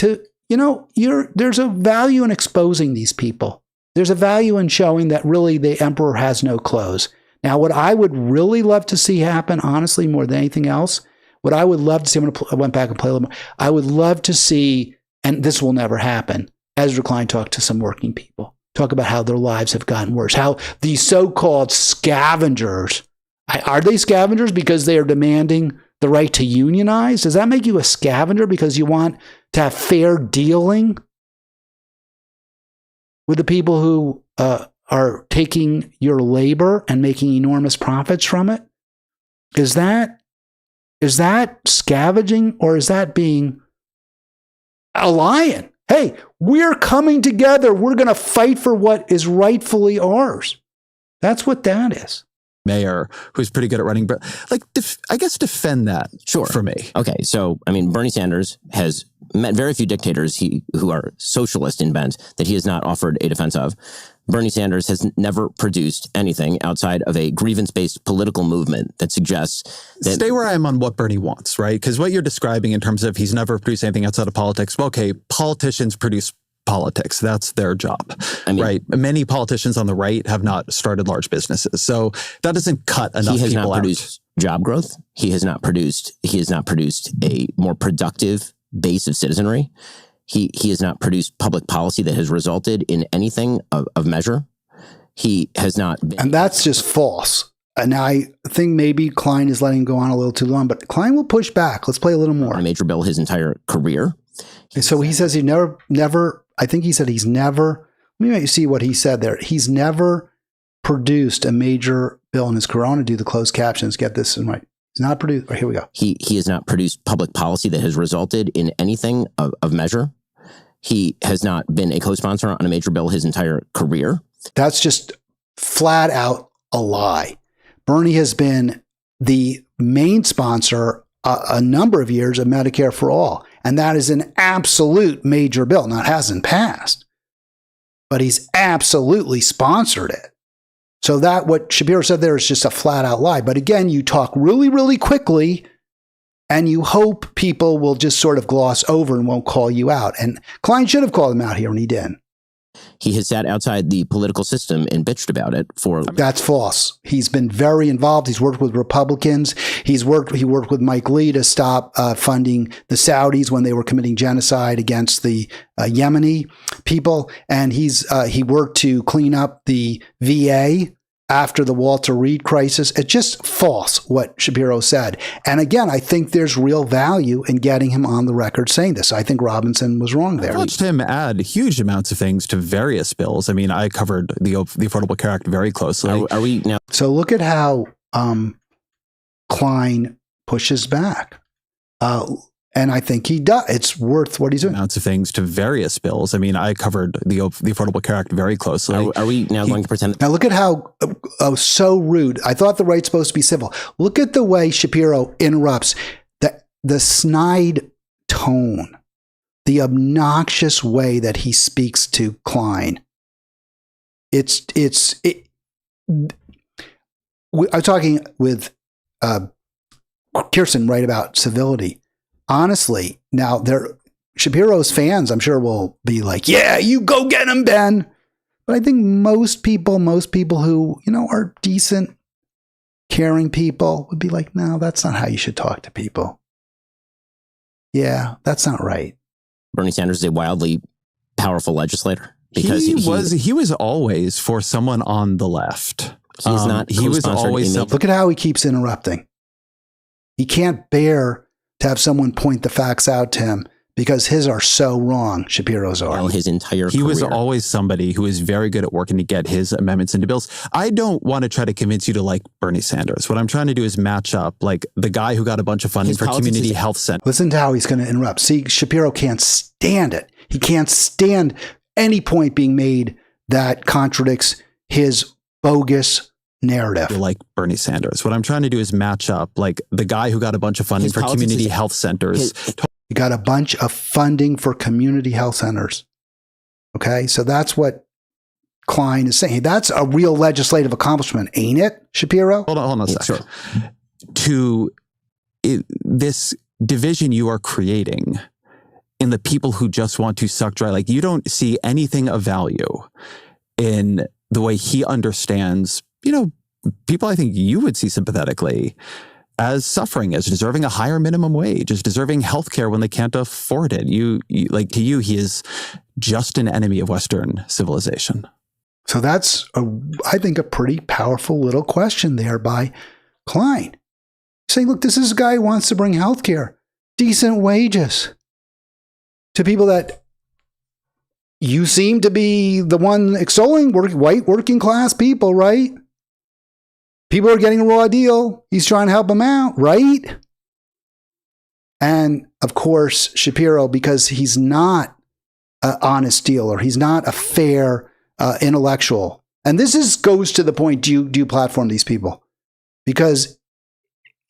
there's a value in exposing these people. There's a value in showing that really the emperor has no clothes. Now, what I would really love to see happen, honestly, more than anything else, what I would love to see, I went back and played a little more, I would love to see, and this will never happen, Ezra Klein talk to some working people, talk about how their lives have gotten worse, how these so-called scavengers, are they scavengers because they are demanding the right to unionize? Does that make you a scavenger because you want to have fair dealing with the people who are taking your labor and making enormous profits from it? Is that scavenging, or is that being a lion? Hey, we're coming together. We're going to fight for what is rightfully ours. That's what that is. Mayor who's pretty good at running, but I guess defend that for me. Okay, so Bernie Sanders has met very few dictators who are socialist in bent that he has not offered a defense of. Bernie Sanders has never produced anything outside of a grievance-based political movement that suggests that... Stay where I am on what Bernie wants, right? Because what you're describing in terms of he's never produced anything outside of politics, well, okay, politicians produce politics. That's their job, right? Many politicians on the right have not started large businesses. So that doesn't cut enough people out. He has not produced job growth. He has not produced a more productive base of citizenry. He has not produced public policy that has resulted in anything of measure. He has not been... And that's just false. And I think maybe Klein is letting go on a little too long, but Klein will push back. Let's play a little more. On a major bill his entire career. So he says he never, I think he said he's never, let me see what he said there. He's never produced a major bill in his career. I want to do the closed captions, get this in right. He's not produced, here we go. He has not produced public policy that has resulted in anything of measure. He has not been a co-sponsor on a major bill his entire career. That's just flat out a lie. Bernie has been the main sponsor a number of years of Medicare for All. And that is an absolute major bill. Now, it hasn't passed, but he's absolutely sponsored it. So that what Shapiro said there is just a flat out lie. But again, you talk really, really quickly and you hope people will just sort of gloss over and won't call you out. And Klein should have called him out here and he didn't. He has sat outside the political system and bitched about it for... That's false. He's been very involved. He's worked with Republicans. He worked with Mike Lee to stop funding the Saudis when they were committing genocide against the Yemeni people. And he worked to clean up the VA after the Walter Reed crisis. It's just false what Shapiro said. And again, I think there's real value in getting him on the record saying this. I think Robinson was wrong there. I watched him add huge amounts of things to various bills. I covered the Affordable Care Act very closely. Are we now? So look at how Klein pushes back. And I think he does. It's worth what he's doing. Amounts of things to various bills. I covered the Affordable Care Act very closely. Are we now going to pretend? Now look at how so rude. I thought the right's supposed to be civil. Look at the way Shapiro interrupts, the snide tone, the obnoxious way that he speaks to Klein. I'm talking with Kirsten right about civility. Honestly, now Shapiro's fans, I'm sure, will be like, yeah, you go get him, Ben. But I think most people who, are decent, caring people would be like, no, that's not how you should talk to people. Yeah, that's not right. Bernie Sanders is a wildly powerful legislator because he was always for someone on the left. He's not. He was always. Look at how he keeps interrupting. He can't bear to have someone point the facts out to him because his are so wrong. Shapiro's are. Well, his entire He career. was always somebody who is very good at working to get his amendments into bills. I don't want to try to convince you to like Bernie Sanders. What I'm trying to do is match up like the guy who got a bunch of funding for community health centers. Listen to how he's going to interrupt. See, Shapiro can't stand it. He can't stand any point being made that contradicts his bogus narrative. Like Bernie Sanders. What I'm trying to do is match up like the guy who got a bunch of funding for community health centers. He got a bunch of funding for community health centers. Okay, so that's what Klein is saying. That's a real legislative accomplishment, ain't it, Shapiro? Hold on a second. Sure. This division you are creating in the people who just want to suck dry, like you don't see anything of value in the way he understands, people I think you would see sympathetically as suffering, as deserving a higher minimum wage, as deserving healthcare when they can't afford it. To you, he is just an enemy of Western civilization. So that's, I think, a pretty powerful little question there by Klein. Saying, look, this is a guy who wants to bring healthcare, decent wages to people that you seem to be the one extolling, white working class people, right? People are getting a raw deal. He's trying to help them out, right? And of course, Shapiro, because he's not an honest dealer, he's not a fair intellectual. And this goes to the point, do you platform these people? Because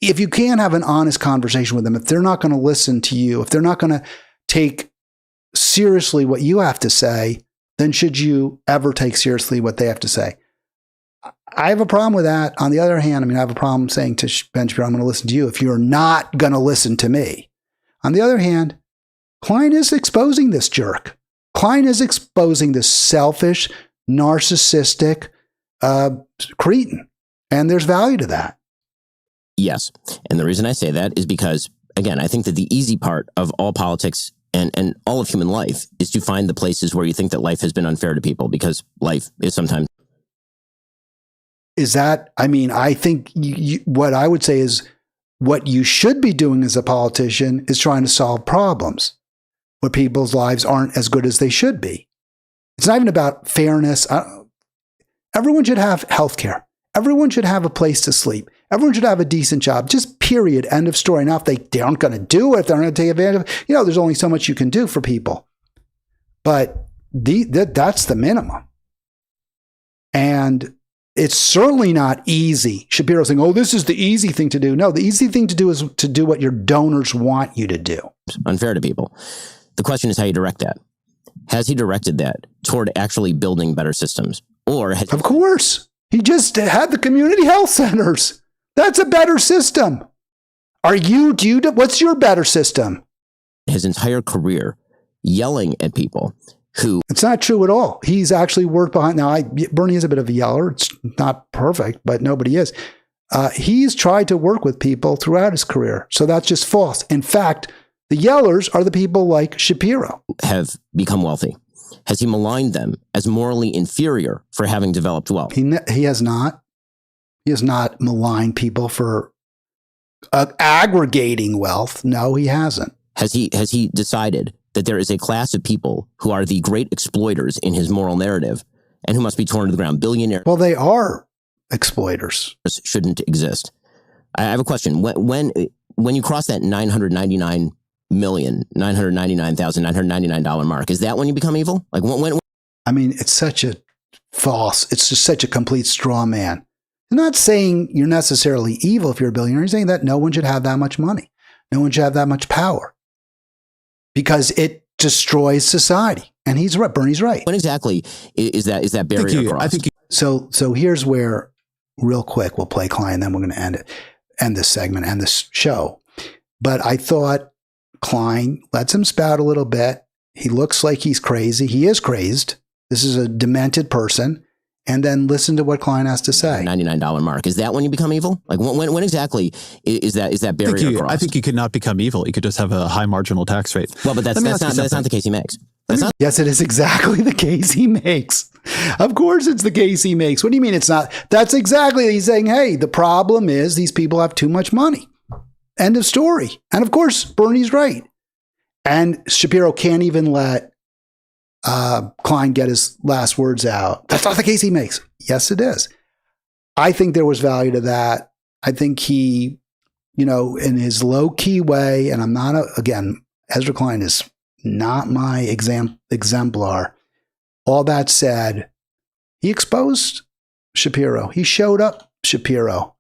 if you can't have an honest conversation with them, if they're not going to listen to you, if they're not going to take seriously what you have to say, then should you ever take seriously what they have to say? I have a problem with that. On the other hand, I have a problem saying to Ben Shapiro, I'm going to listen to you if you're not going to listen to me. On the other hand, Klein is exposing this jerk. Klein is exposing this selfish, narcissistic cretin. And there's value to that. Yes. And the reason I say that is because, again, I think that the easy part of all politics and all of human life is to find the places where you think that life has been unfair to people, because life is sometimes. Is that, I think what I would say is what you should be doing as a politician is trying to solve problems where people's lives aren't as good as they should be. It's not even about fairness. Everyone should have health care. Everyone should have a place to sleep. Everyone should have a decent job. Just period. End of story. Now, if they aren't going to do it, if they're going to take advantage of it, there's only so much you can do for people. But that's the minimum. And it's certainly not easy. Shapiro saying, oh, this is the easy thing to do. No, the easy thing to do is to do what your donors want you to do. Unfair to people. The question is how you direct that. Has he directed that toward actually building better systems? Of course. He just had the community health centers. That's a better system. What's your better system? His entire career yelling at people who... It's not true at all. He's actually worked behind... Now, Bernie is a bit of a yeller. It's not perfect, but nobody is. He's tried to work with people throughout his career. So that's just false. In fact, the yellers are the people like Shapiro. Have become wealthy. Has he maligned them as morally inferior for having developed wealth? He has not. He has not maligned people for aggregating wealth. No, he hasn't. Has he decided that there is a class of people who are the great exploiters in his moral narrative and who must be torn to the ground? Billionaires. Well, they are exploiters. Shouldn't exist. I have a question. When you cross that $999,999 mark, is that when you become evil? Like when? It's such a false. It's just such a complete straw man. You're not saying you're necessarily evil if you're a billionaire. You're saying that no one should have that much money. No one should have that much power because it destroys society. And he's right. Bernie's right. When exactly is that barrier crossed? So here's where, real quick, we'll play Klein, then we're going to end this segment, end this show. But I thought Klein lets him spout a little bit. He looks like he's crazy. He is crazed. This is a demented person. And then listen to what Klein has to say. $99 mark. Is that when you become evil? Like when exactly is that barrier crossed? I think you could not become evil. You could just have a high marginal tax rate. Well, but that's not the case he makes. Yes, it is exactly the case he makes. Of course it's the case he makes. What do you mean it's not? That's exactly, he's saying, hey, the problem is these people have too much money. End of story. And of course, Bernie's right. And Shapiro can't even let Klein get his last words out. That's not the case he makes. Yes, it is. I think there was value to that. I think he, in his low-key way, and I'm not, again, Ezra Klein is not my exemplar. All that said, he exposed Shapiro. He showed up Shapiro.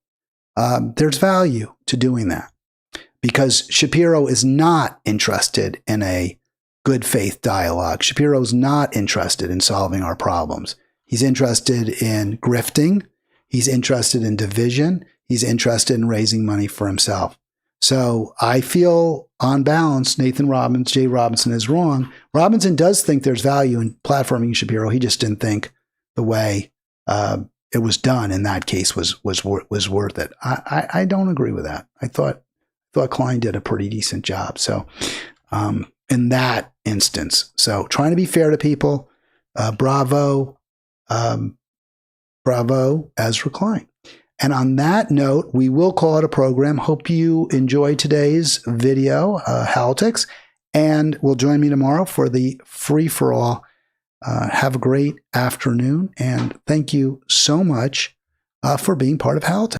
There's value to doing that because Shapiro is not interested in a good faith dialogue. Shapiro is not interested in solving our problems. He's interested in grifting. He's interested in division. He's interested in raising money for himself. So I feel on balance, Jay Robinson is wrong. Robinson does think there's value in platforming Shapiro. He just didn't think the way it was done in that case was worth it. I don't agree with that. I thought Klein did a pretty decent job. So in that instance, so trying to be fair to people, bravo, Ezra Klein. And on that note, we will call it a program. Hope you enjoyed today's video, Halitics, and will join me tomorrow for the free-for-all. Have a great afternoon, and thank you so much for being part of Halitics.